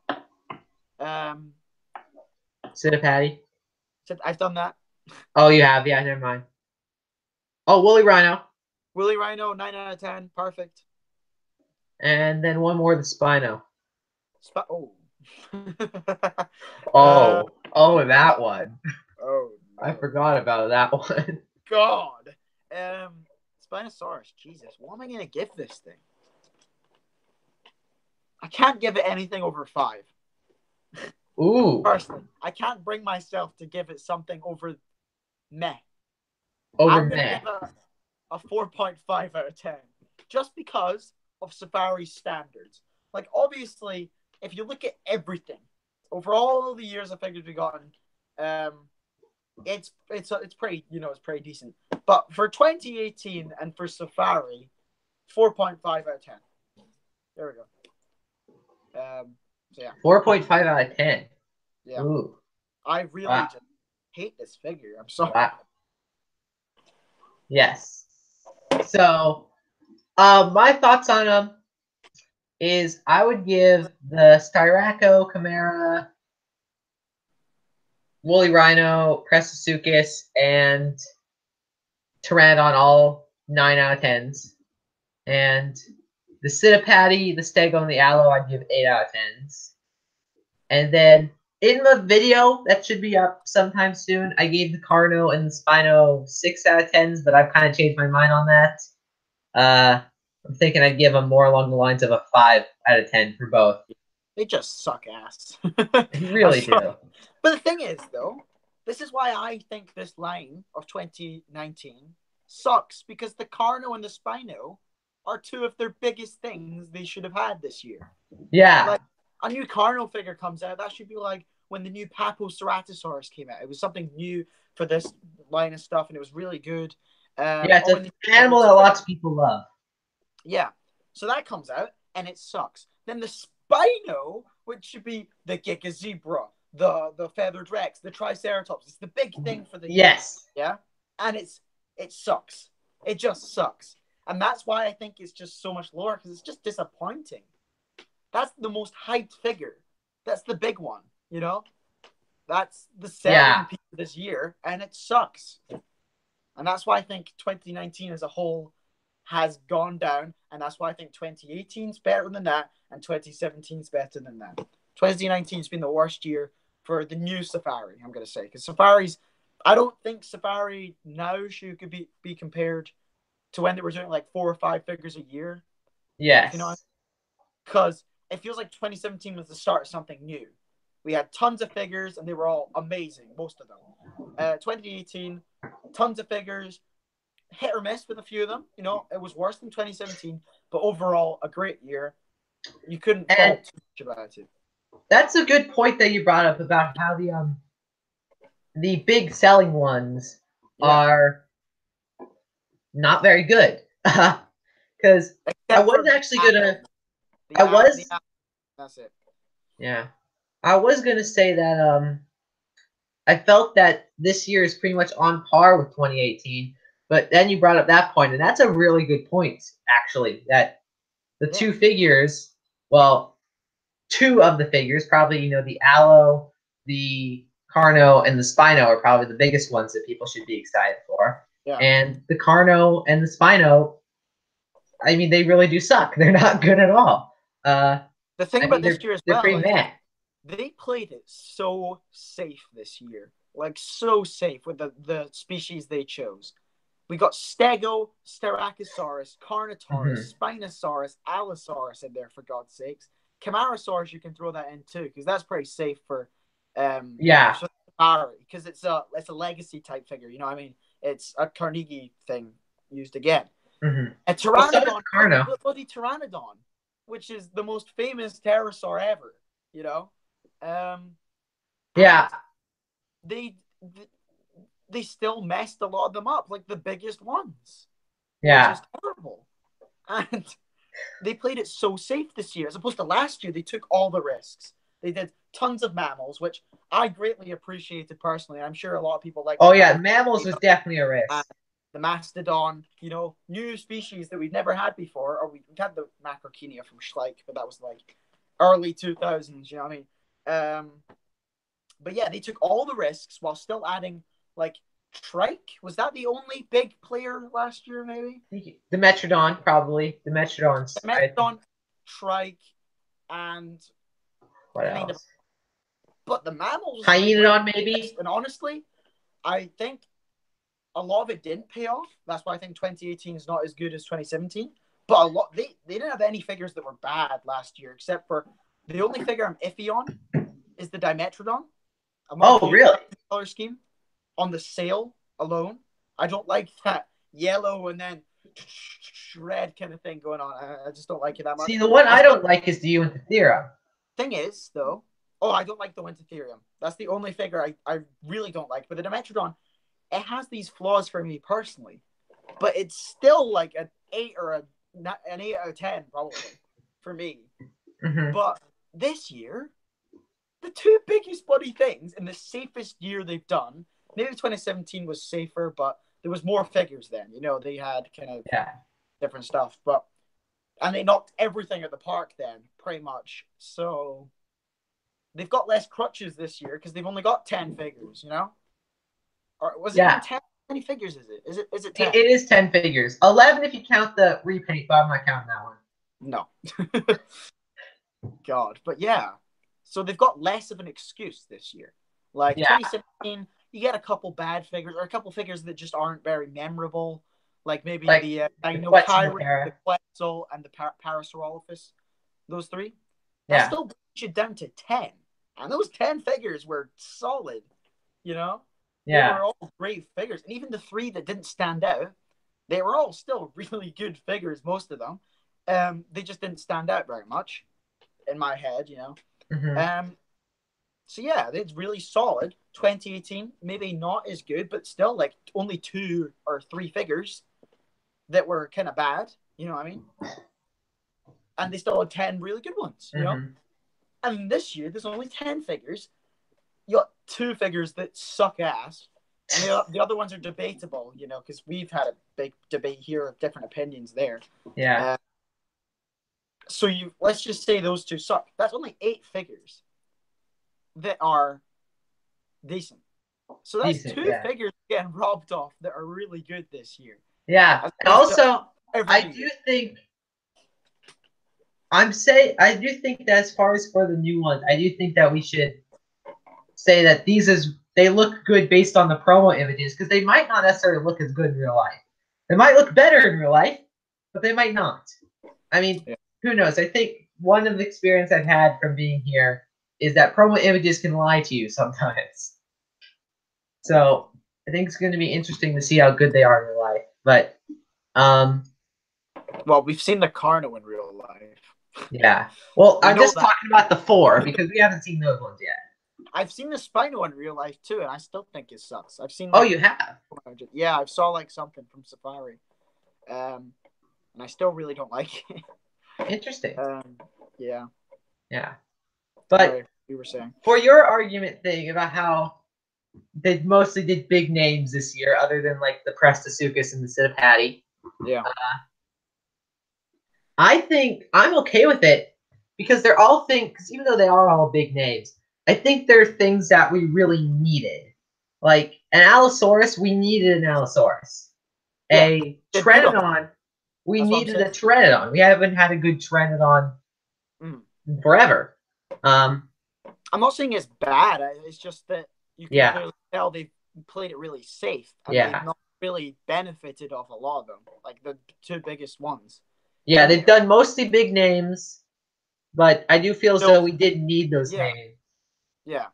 Citipati. I've done that. Oh, you have? Yeah, never mind. Oh, Woolly Rhino. Woolly Rhino, 9 out of 10. Perfect. And then one more, the Spino. Oh, that one. Oh, no. I forgot about that one. God. Spinosaurus. Jesus, what am I going to give this thing? I can't give it anything over 5. Ooh. Personally, I can't bring myself to give it something over meh. I'm going to give it a 4.5 out of 10. Just because of Safari standards. Like, obviously, if you look at everything, over all the years of figures we've gotten, it's pretty it's pretty decent. But for 2018 and for Safari, 4.5 out of 10. There we go. So yeah, 4.5 out of 10. yeah. Ooh. I really Wow. just hate this figure. I'm sorry. Wow. Yes. So, my thoughts on them is I would give the Styraco, Chimera, Woolly Rhino, Prestasuchus, and Pteranodon all 9 out of 10s. And the Citipati, the Stego, and the Aloe I'd give 8 out of 10s. And then in the video that should be up sometime soon, I gave the Carno and the Spino 6 out of 10s, but I've kind of changed my mind on that. I'm thinking I'd give them more along the lines of a 5 out of 10 for both. They just suck ass. They really do. But the thing is, though, this is why I think this line of 2019 sucks, because the Carno and the Spino are two of their biggest things they should have had this year. Yeah. Like, a new Carno figure comes out, that should be like when the new Papoceratosaurus came out. It was something new for this line of stuff, and it was really good. Yeah, it's an animal that lots of people love. Yeah. So that comes out, and it sucks. Then the Spino, which should be the Giga Zebra, the Feathered Rex, the Triceratops. It's the big thing for the yes. year. Yeah. And it sucks. It just sucks. And that's why I think it's just so much lower, because it's just disappointing. That's the most hyped figure. That's the big one, you know? That's the selling piece of this year, and it sucks. And that's why I think 2019 as a whole has gone down, and that's why I think 2018 is better than that, and 2017 is better than that. 2019 has been the worst year for the new Safari, I'm going to say, because I don't think Safari now should be compared to when they were doing like 4 or 5 figures a year. Yes. You know, because it feels like 2017 was the start of something new. We had tons of figures, and they were all amazing, most of them. 2018, tons of figures, hit or miss with a few of them. You know, it was worse than 2017, but overall, a great year. You couldn't fault too much about it. That's a good point that you brought up about how the big selling ones are not very good. Because I was actually gonna. That's it. Yeah, I was gonna say that I felt that this year is pretty much on par with 2018. But then you brought up that point, and that's a really good point, actually. That the two figures, well, 2 of the figures, probably the Aloe, the Carno, and the Spino are probably the biggest ones that people should be excited for. Yeah. And the Carno and the Spino, I mean, they really do suck. They're not good at all. The thing about this year as well, pretty meh. They played it so safe this year, like so safe with the species they chose. We got Stego, Styracosaurus, Carnotaurus, Spinosaurus, Allosaurus in there, for God's sakes. Camosaurus, you can throw that in too, because that's pretty safe for because it's a legacy type figure. You know what I mean? It's a Carnegie thing used again. A Pteranodon, bloody Pteranodon, which is the most famous pterosaur ever. You know, they still messed a lot of them up, like the biggest ones. Yeah, which is terrible. And they played it so safe this year, as opposed to last year. They took all the risks. They did tons of mammals, which I greatly appreciated personally. I'm sure a lot of people like. Oh yeah, mammals was definitely a risk. The mastodon, new species that we've never had before, or we had the Macrochenia from Schleich, but that was like early 2000s. You know what I mean? But yeah, they took all the risks while still adding like Trike. Was that the only big player last year? Maybe the Metrodon, probably the Metrodons. The Metrodon, Trike, and what else? But the mammals, Hyaenodon, maybe. And honestly, I think a lot of it didn't pay off. That's why I think 2018 is not as good as 2017. But they didn't have any figures that were bad last year, except for the only figure I'm iffy on is the Dimetrodon. Really? Color scheme on the sail alone. I don't like that yellow and then red kind of thing going on. I just don't like it that much. See, the one I don't like is the Euanthera. Thing is, though, Oh, I don't like the Wintertherium. That's the only figure I really don't like. But the Dimetrodon, it has these flaws for me personally, but it's still like an 8 or an 8 out of 10 probably for me. Hmm. But this year, the two biggest bloody things in the safest year they've done. Maybe 2017 was safer, but there was more figures then. You know, they had kind of Yeah. different stuff, but and they knocked everything at the park then, pretty much. So they've got less crutches this year because they've only got 10 figures. You know, or was it even Yeah. 10? How many figures is it? Is it It 10? is 10 figures. 11 if you count the repaint, but I'm not counting that one. No. God, but yeah. So they've got less of an excuse this year. Like Yeah. 2017, you get a couple bad figures or a couple figures that just aren't very memorable. Like maybe Like the the Dino Quetzal Kyrie, the era. Quetzal, and the Parasaurolophus. Those three. That Yeah. still brings you down to 10. And those 10 figures were solid, you know? They Yeah. were all great figures. And even the three that didn't stand out, they were all still really good figures, most of them. They just didn't stand out very much in my head, you know. Hmm. Um, so yeah, it's really solid. 2018, maybe not as good, but still like only 2 or 3 figures that were kind of bad. You know what I mean? And they still had 10 really good ones. You know, Hmm. and this year there's only 10 figures. You got 2 figures that suck ass, and the other ones are debatable. You know, because we've had a big debate here of different opinions there. Yeah. Uh, so you let's just say those two suck. That's only 8 figures that are decent. So that's Decent. two Yeah. figures getting robbed off that are really good this year, Yeah. as And opposed to also, every I year. do think I do think that as far as for the new ones, I do think that we should say that they look good based on the promo images because they might not necessarily look as good in real life. They might look better in real life, but they might not. I mean, Yeah. who knows? I think one of the experience I've had from being here is that promo images can lie to you sometimes. So I think it's going to be interesting to see how good they are in real life. But um, Well, we've seen the Carno in real life. yeah. Well, We I'm know just that. talking about the four because we haven't seen those ones yet. I've seen the Spino in real life too, and I still think it sucks. I've seen Oh, like you have? yeah, I saw like something from Safari, and I still really don't like it. Interesting. Yeah. Yeah. But Sorry, you were saying. for your argument thing about how they mostly did big names this year, other than like the Prestasuchus and the Sittapatty, Yeah. I think I'm okay with it because they're all things. Because even though they are all big names, I think they're things that we really needed. Like an Allosaurus, we needed an Allosaurus. Yeah. A Did good on them. Trenodon, we That's what I'm needed saying. a Trenodon. We haven't had a good Trenodon Mm. forever. Um, I'm not saying it's bad. It's just that you can yeah, clearly tell they've played it really safe and they've yeah, not really benefited off a lot of them, like the two biggest ones. yeah. They've done mostly big names, but I do feel as though So we did need those yeah, names. yeah.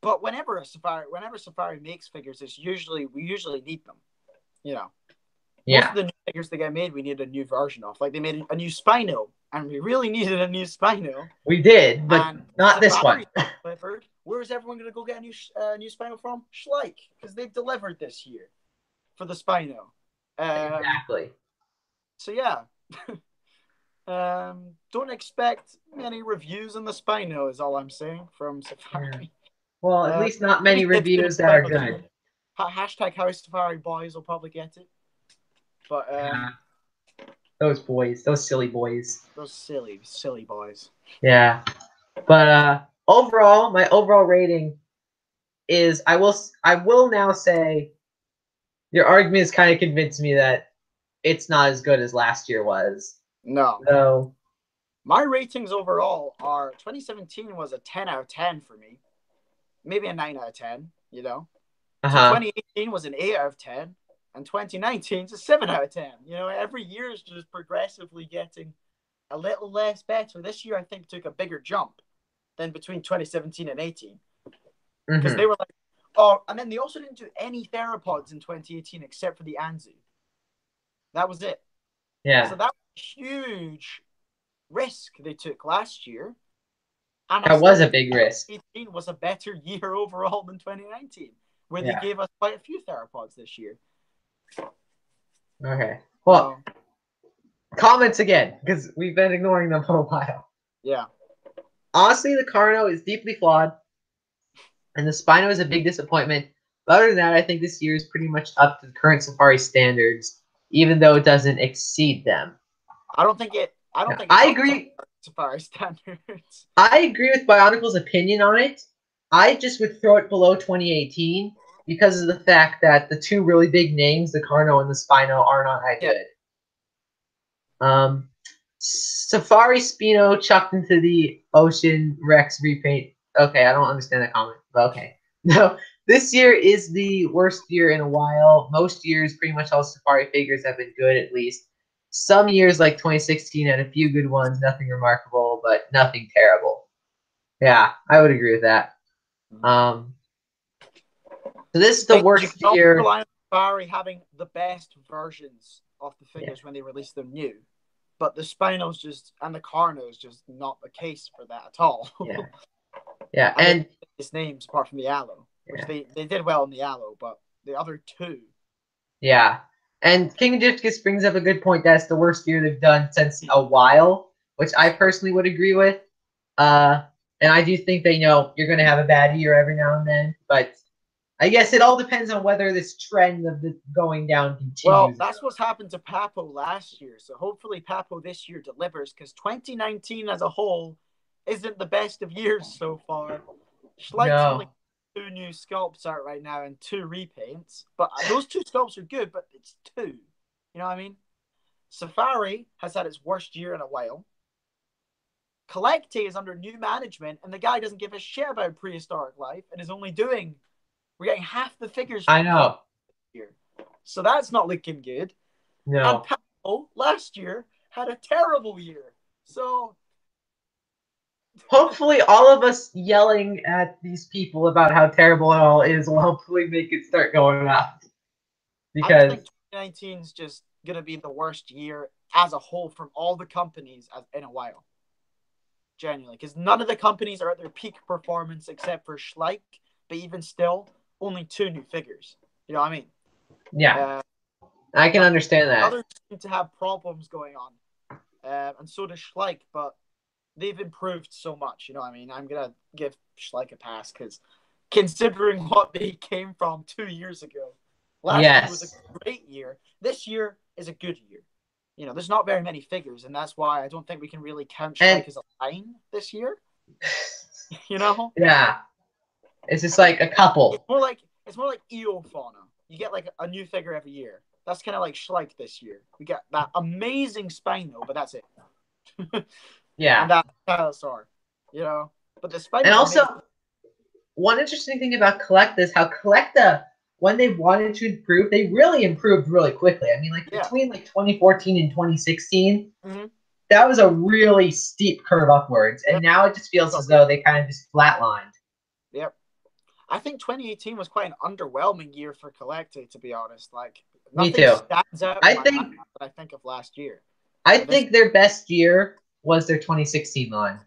But whenever Safari makes figures, we usually need them. You know, most of Yeah, the new figures that get made, we need a new version of. Like they made a new Spino, and we really needed a new Spino. we did, but And not this one. Safari delivered. Where's everyone going to go get a new Spino from? Schleich, because they've delivered this year for the Spino. Exactly. So yeah, don't expect many reviews on the Spino. Is all I'm saying from Yeah. Safari. Well, at least not Maybe many Dib's getting reviews that are Spino this good. year. Hashtag How Safari Boys will probably get it. But Yeah, those boys, those silly boys. those silly boys. Yeah, but overall, my overall rating is I will now say your argument has kind of convinced me that it's not as good as last year was. No. So My ratings overall are 2017 was a 10 out of 10 for me. Maybe a 9 out of 10, you know. uh So huh. 2018 was an 8 out of 10. And 2019 is a 7 out of 10. You know, every year is just progressively getting a little less better. This year, I think, took a bigger jump than between 2017 and 18. Because Hmm. they were like, oh, and then they also didn't do any theropods in 2018 except for the Anzu. That was it. Yeah. So that was a huge risk they took last year. And I That still was a think big risk. 2018 was a better year overall than 2019, where they Yeah. gave us quite a few theropods this year. Okay. Well, So, comments again, because we've been ignoring them for a while. yeah. Honestly, the Carno is deeply flawed, and the Spino is a big disappointment. But other than that, I think this year is pretty much up to the current Safari standards, even though it doesn't exceed them. I don't think it. I don't Now, think it's I up to agree. Safari standards. I agree with Bionicle's opinion on it. I just would throw it below 2018 because of the fact that the two really big names, the Carno and the Spino, are not that Yeah. good. Safari Spino chucked into the Ocean Rex repaint. Okay, I don't understand that comment, but okay. No, this year is the worst year in a while. Most years, pretty much all Safari figures have been good at least. Some years, like 2016, had a few good ones, nothing remarkable, but nothing terrible. Yeah, I would agree with that. Um, so this is the You worst can always year. rely on Safari having the best versions of the Yeah, figures when they release them new. But the Spinos just and the Carnos just not the case for that at all. yeah, yeah, And and his names apart from the Aloe, which yeah, they did well in the Aloe, but the other two. yeah. And King Discus brings up a good point. That's the worst year they've done since a while, which I personally would agree with. Uh, and I do think that you're going to have a bad year every now and then, but I guess it all depends on whether this trend of the going down Well, continues. that's what's happened to Papo last year. So hopefully Papo this year delivers because 2019 as a whole isn't the best of years so far. Schleik's only No. two new sculpts out right now and two repaints. But those two sculpts are good, but it's two. You know what I mean? Safari has had its worst year in a while. Collecte is under new management, and the guy doesn't give a shit about prehistoric life and is only doing. We're getting half the figures I from Collecte know. here. So that's not looking good. And No. Papo last year had a terrible year. So Hopefully, all of us yelling at these people about how terrible it all is will hopefully make it start going up. I just Because, think 2019 is just going to be the worst year as a whole from all the companies in a while. Genuinely. Because none of the companies are at their peak performance except for Schleich. But even still, only two new figures. You know what I mean? yeah, Uh, I can but understand that. others seem to have problems going on. And so does Schleich. But they've improved so much. You know what I mean? I'm going to give Schleich a pass because considering what they came from 2 years ago, last year was a Yes. great year. This year is a good year. You know, there's not very many figures, and that's why I don't think we can really count And, Schleich as a line this year. You know, yeah, it's just like a couple. it's more like Eofauna. You get like a new figure every year. That's kind of like Schleich this year. We got that amazing Spino, but that's it. And Yeah. that Camosaurus, you know. But the And Spino's also, amazing. one interesting thing about Collecta is how Collecta, when they wanted to improve, they really improved really quickly. I mean, like Yeah. between like 2014 and 2016, Mm-hmm. that was a really steep curve upwards. And Yep. now it just feels as though they kind of just flatlined. Yep. I think 2018 was quite an underwhelming year for Collective, to be honest. Like Me nothing too. stands out in I my mind think that I think of last year. I But this, think their best year was their 2016 line.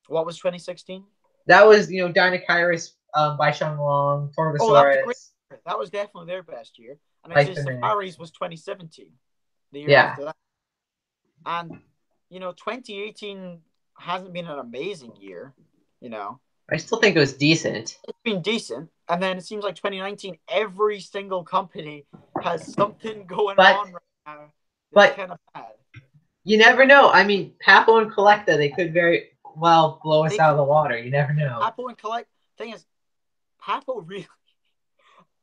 what was 2016? That was Dinochirus, Baishang Long, Oh, that was a great Tortosaurus, year. That was definitely their best year. And I'd say Life and Safari's was 2017, the year Yeah. after that. And 2018 hasn't been an amazing year. You know, I still think it was decent. it's been decent. And then it seems like 2019, every single company has something going But on right now that's but kind of bad. you never know. I mean, Papo and Collecta, they could very well blow us They out could of the water. You never know. Papo and Collect. Thing is, Papo really.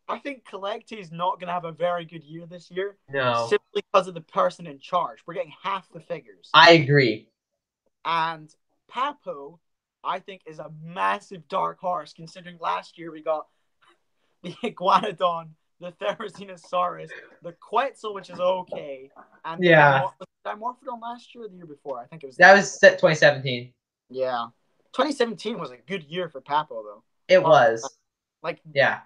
I think Collecti is not going to have a very good year this year, No. simply because of the person in charge. We're getting half the figures, I agree. and Papo, I think, is a massive dark horse. Considering last year we got the Iguanodon, the Therizinosaurus, the Quetzal, which is okay, and the Yeah. Dimorphodon last year or the year before. I think it was That was set 2017. yeah. 2017 was a good year for Papo though. It Apart from that, was. like Yeah.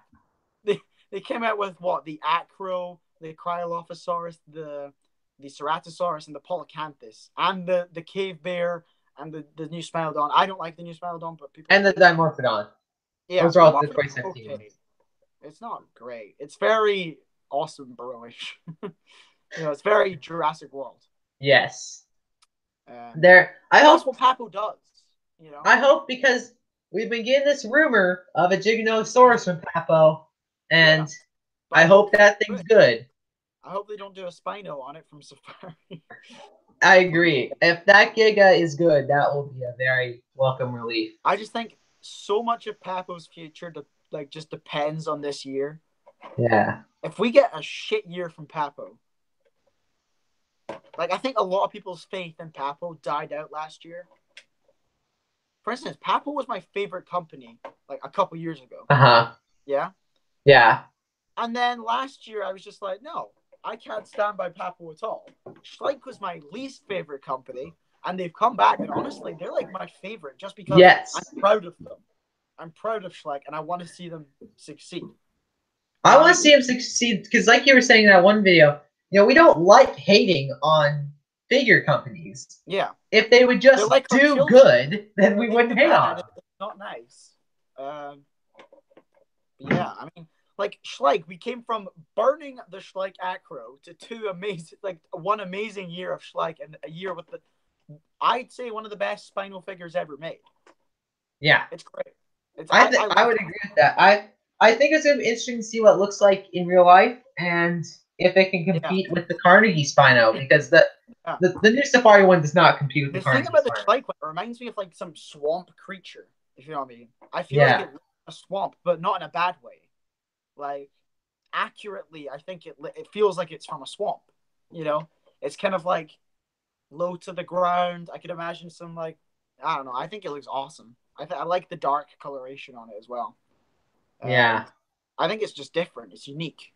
they came out with what the Acro, the Cryolophosaurus, the Ceratosaurus, and the Polycanthus, and the cave bear, and the new Smilodon. I don't like the new Smilodon, but people And the do. Dimorphodon. Yeah, Those are all the Dimorphodon's 2017 okay. ones. It's not great. It's very awesome bro-ish. It's very Jurassic World. Yes. Um, There. that's what Papo does. I hope because we've been getting this rumor of a Giganotosaurus from Papo, and But I hope that thing's good. I hope they don't do a Spino on it from Safari. I agree. If that Giga is good, that will be a very welcome relief. I just think so much of Papo's future just depends on this year. Yeah. If we get a shit year from Papo, I think a lot of people's faith in Papo died out last year. For instance, Papo was my favorite company a couple years ago. Uh-huh. Yeah? Yeah. And then last year I was just like, no, I can't stand by Papo at all. Schleich was my least favorite company, and they've come back, and honestly, they're my favorite just because I'm proud of them. I'm proud of Schleich, and I want to see them succeed. I want to see them succeed because, like you were saying in that one video, we don't like hating on figure companies. Yeah. If they would just do good, then we wouldn't hate on them. It's not nice. Yeah, I mean, Schleich, we came from burning the Schleich Acro to one amazing year of Schleich and a year with I'd say one of the best Spinal figures ever made. Yeah. It's great. I would agree with that. I think it's going to be interesting to see what it looks like in real life and if it can compete with the Carnegie Spino, because the new Safari one does not compete with the Carnegie Spino. The thing about the Schleich one, it reminds me of some swamp creature, if you know what I mean. I feel like it's a swamp, but not in a bad way. Accurately, I think it feels like it's from a swamp. It's kind of low to the ground. I could imagine some I don't know. I think it looks awesome. I like the dark coloration on it as well. Yeah. I think it's just different. It's unique,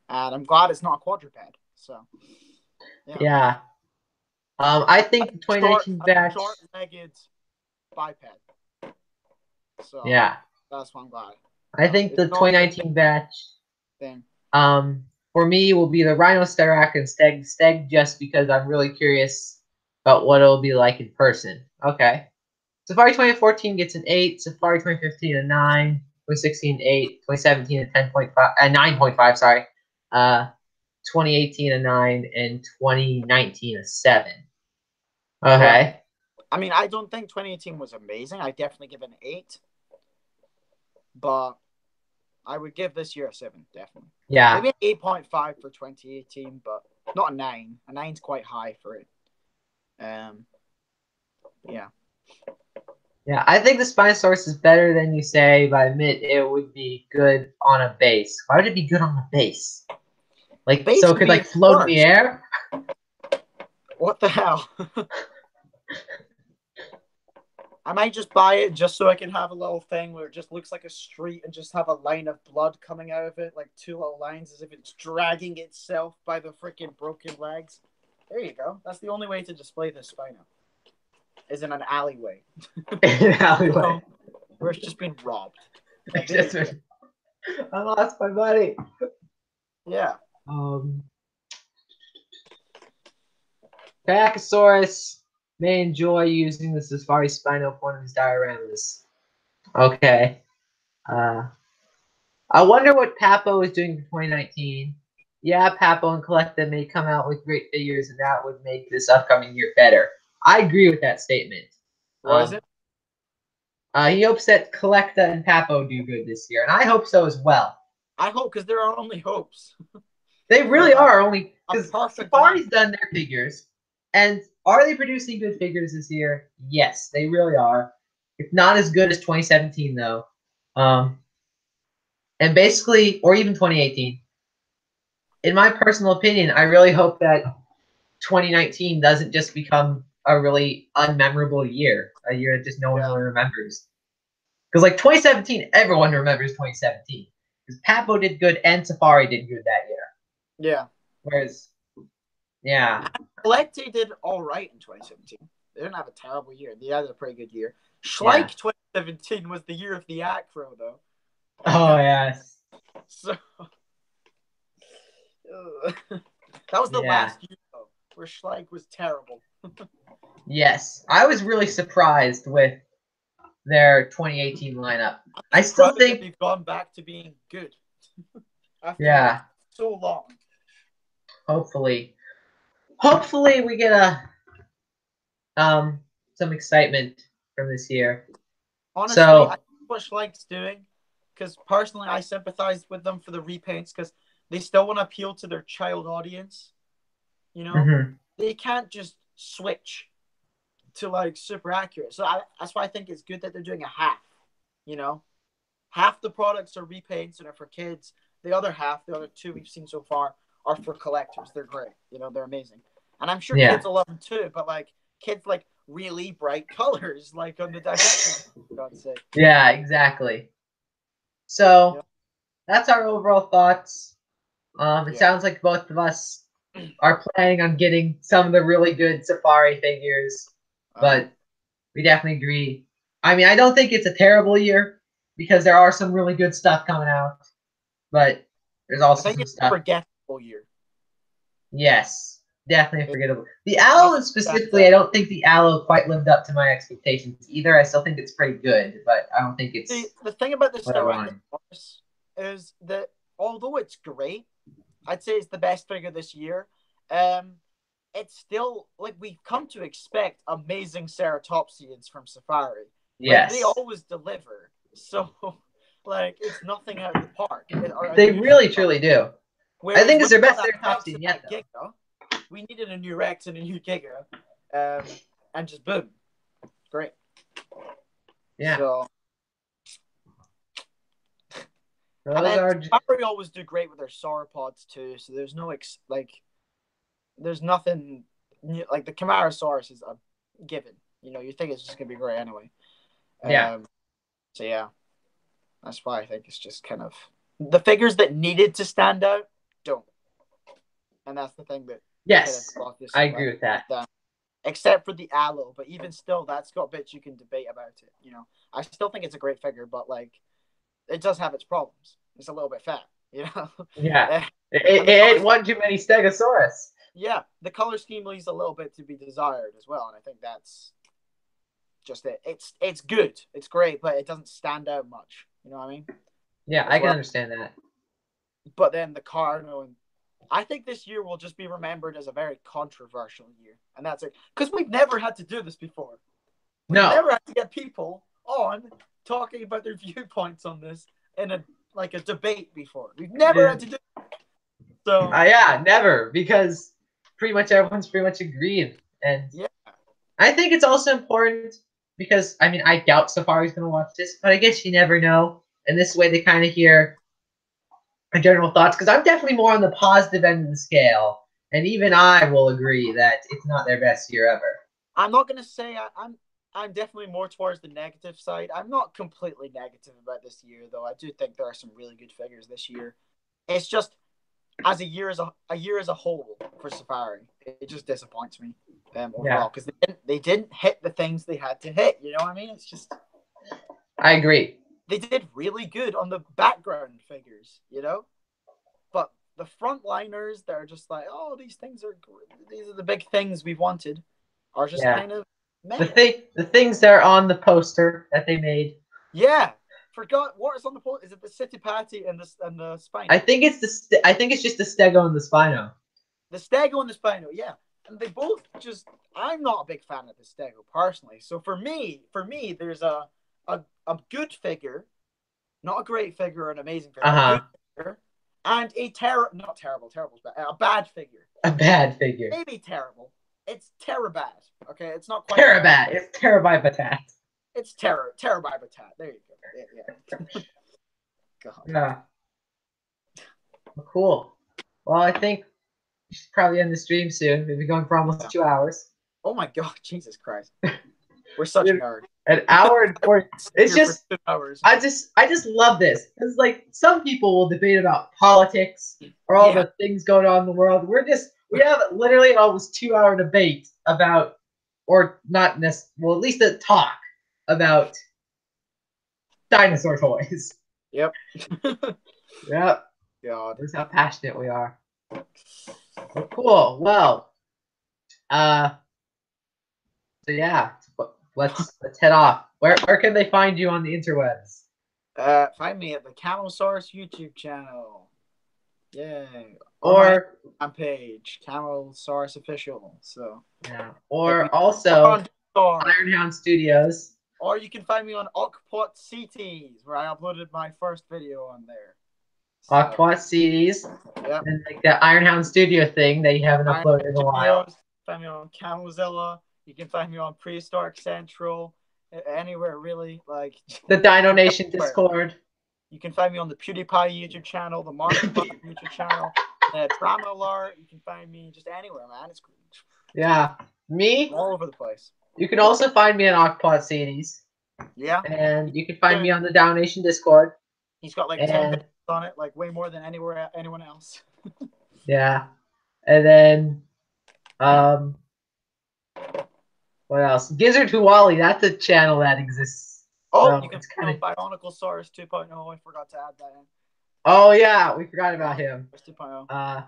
and I'm glad it's not a quadruped. So. Yeah. I think the 2019 batch. Short-legged biped. So. Yeah. That's what I'm glad. I think the 2019 batch. Thing. For me, will be the Rhinoceros and Steg, just because I'm really curious about what it'll be like in person. Okay. Safari 2014 gets an 8, Safari 2015 a 9, 2016 8, 2017 a 10.5, 9.5, sorry. 2018 a 9, and 2019 a 7. Okay. Yeah. I mean, I don't think 2018 was amazing. I definitely give it an 8. But I would give this year a 7, definitely. Yeah. Maybe an 8.5 for 2018, but not a 9. A 9's quite high for it. Yeah. Yeah, I think the Spinosaurus is better than you say, but I admit it would be good on a base. Why would it be good on a base? So it could float in the air? What the hell? I might just buy it just so I can have a little thing where it just looks like a street and just have a line of blood coming out of it, 2 little lines as if it's dragging itself by the freaking broken legs. There you go. That's the only way to display this Spino. Is in an alleyway. In an alleyway. Where it's just been robbed. I lost my money. Yeah. Camosaurus may enjoy using the Safari Spino for one of his dioramas. Okay. I wonder what Papo is doing for 2019. Yeah, Papo and Collecta may come out with great figures, and that would make this upcoming year better. I agree with that statement. What is it? He hopes that Collecta and Papo do good this year, and I hope so as well. I hope, because there are only hopes. They really are only because Safari's done their figures, and are they producing good figures this year? Yes, they really are. It's not as good as 2017 though, and basically, or even 2018. In my personal opinion, I really hope that 2019 doesn't just become a really unmemorable year, a year that just no one really remembers. Because 2017, everyone remembers 2017. Because Papo did good and Safari did good that year. Yeah. Whereas, yeah. Collecte did all right in 2017. They didn't have a terrible year. They had a pretty good year. Schleich 2017 was the year of the Acro, though. Oh, yes. So that was the last year, though, where Schleich was terrible. Yes, I was really surprised with their 2018 lineup. I'm I still surprised that think, they've gone back to being good after yeah, so long. hopefully, hopefully we get a some excitement from this year. Honestly, I So, think what Schlenk's doing, because personally I sympathize with them for the repaints because they still want to appeal to their child audience. You know, mhm, they can't just switch to like super accurate. So that's why I think it's good that they're doing a half. You know, half the products are repaints and are for kids. The other half, the other two we've seen so far, are for collectors. They're great. You know, they're amazing, and I'm sure yeah, kids will love them too. But like kids like really bright colors, like on the dissecting. For God's sake. yeah, exactly. Yeah. So that's our overall thoughts. It Yeah. sounds like both of us are planning on getting some of the really good Safari figures, Uh-huh. but we definitely agree. I mean, I don't think it's a terrible year because there are some really good stuff coming out, but there's I also think some it's a stuff. forgettable year. Yes, definitely It, forgettable. The Aloe nothing stands specifically, I out. don't think the Aloe quite lived up to my expectations either. I still think it's pretty good, but I don't think it's The thing about the what I wanted. Stegosaurus is that although it's great, I'd say it's the best figure this year. Um, it's still like we've come to expect amazing ceratopsians from Safari. Like they Yes, always deliver. So like it's nothing out of the park. Or they unusual. really truly do. I Whereas think when it's their we got best that Rex Ceratopsian and yet, that though. Giga, we needed a new Rex and a new Giga. And just boom. Great. Yeah, So and those then are. Safari always do great with their sauropods too. So there's no there's nothing new, like the Camosaurus is a given. You know, you think it's just gonna be great anyway. Yeah. Um, so yeah, that's why I think it's just kind of the figures that needed to stand out don't, and that's the thing that kind of Yes, brought this I like agree with that. down. Except for the Aloe, but even still, that's got bits you can debate about it. You know, I still think it's a great figure, but like it does have its problems. It's a little bit fat, you know. Yeah, and it the color, ate one too many Stegosaurus. yeah, the color scheme leaves a little bit to be desired as well, and I think that's just it. It's good, it's great, but it doesn't stand out much. You know what I mean? Yeah, As I can well. understand that. But then the Cardinal, and I think this year will just be remembered as a very controversial year, and that's it. Because we've never had to do this before. We've No. never had to get people on talking about their viewpoints on this in a like a debate before. We've never had to do it. So Yeah, never, because pretty much everyone's pretty much agreed. And yeah. I think it's also important because, I mean, I doubt Safari's going to watch this, but I guess you never know. And this way they kind of hear my general thoughts, because I'm definitely more on the positive end of the scale. And even I will agree that it's not their best year ever. I'm not gonna say I'm definitely more towards the negative side. I'm not completely negative about this year though. I do think there are some really good figures this year. It's just as a year as a whole for Safari, it just disappoints me Yeah, overall because they didn't hit the things they had to hit. You know what I mean? It's just I agree. they did really good on the background figures, you know, but the frontliners they're just like, oh, these are the big things we wanted, are just Yeah. kind of The meh. thing, the things that are on the poster that they made. Yeah, forgot what is on the post. Is it the City Patty and the I Spino? think it's I think it's just the Stego and the Spino. The Stego and the Spino, yeah, and they both just. I'm not a big fan of the Stego personally. So for me, there's a good figure, not a great figure or an amazing figure, Uh a good huh. figure, and not terrible, terrible, but a bad figure. A bad figure. Maybe terrible. It's bad. Okay, it's not quite terrible. Terabat. It's Terabyte. It's Terabyte. There you go. Yeah. God. Yeah. Well, cool. Well, I think we should probably end the stream soon. We've been going for almost Yeah. 2 hours. Oh my God, Jesus Christ. We're such nerds. An hour and 40. It's Here for just 2 hours. I just love this. It's like some people will debate about politics or all Yeah. the things going on in the world. We have literally almost 2 hour debate about, or not necessarily, well, at least a talk about dinosaur toys. Yep. Yep. God. That's how passionate we are. Well, cool. Well, uh, So yeah, let's head off. Where can they find you on the interwebs? Find me at the Camosaurus YouTube channel. Yay. Or my Or Instagram page, Camosaurus Official. So yeah, hit me or or also on Discord. Ironhound Studios. Or you can find me on Okpot CTs, where I uploaded my first video on there. So, Aquat CDs, yep. and like the Ironhound Studio thing that you haven't Iron uploaded in a while. Studios. Find me on Camozilla. You can find me on Prehistoric Central. Anywhere really, like The Dino Nation everywhere. Discord. You can find me on the PewDiePie YouTube channel, the Markiplier YouTube channel, Drama Alert. You can find me just anywhere, man. It's Yeah, me. all over the place. You can also find me on Aquat CDs, Yeah. and you can find me on the Down Nation Discord. He's got like 10 And videos on it, like way more than anyone else. yeah, and then what else? Gizzard Huwali. That's a channel that exists. Oh, So you can it's find kind me of. on Bionicle 2.0. I forgot to add that in. Oh yeah, we forgot about him. 2.0.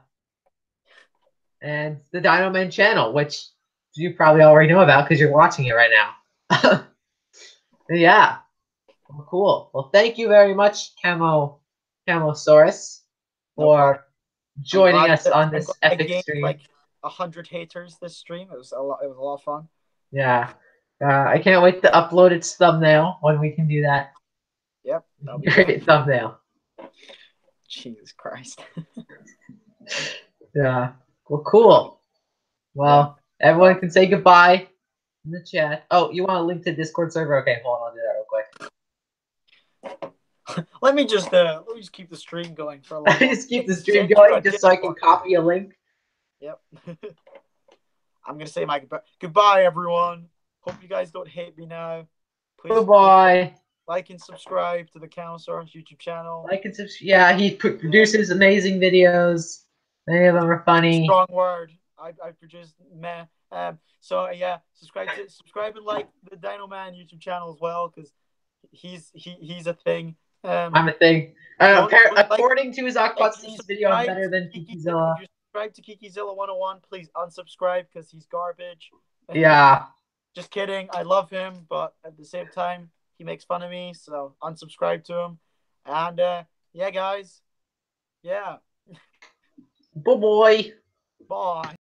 And the Dino Man channel, which you probably already know about because you're watching it right now. Yeah. Well, cool. Well, thank you very much, Camosaurus, No problem. for joining us on I'm this glad I epic gained stream. like 100 haters this stream. It was a lot. It was a lot of fun. Yeah. I can't wait to upload its thumbnail when we can do that. Yep. That'll be Great thumbnail. Jesus Christ. Yeah. Well, cool. Well, everyone can say goodbye in the chat. Oh, you want a link to Discord server? Okay, hold on, I'll do that real quick. Let me just keep the stream going for a long Just keep the stream going just so I can copy a link. Yep. I'm gonna say my goodbye, everyone. Hope you guys don't hate me now. Please goodbye. Like and subscribe to the Camosaurus YouTube channel. Like and subscribe. Yeah, he produces amazing videos. Many of them are funny. Strong word. I produced meh. So yeah, subscribe and like the Dino Man YouTube channel as well, because he's a thing. I'm a thing. According to his Aquatseas video, I'm better than Kikizilla. If you subscribe to Kikizilla 101, please unsubscribe because he's garbage. Yeah. Just kidding. I love him, but at the same time, he makes fun of me, so unsubscribe to him. And yeah, guys. Yeah. Bye-bye. Bye.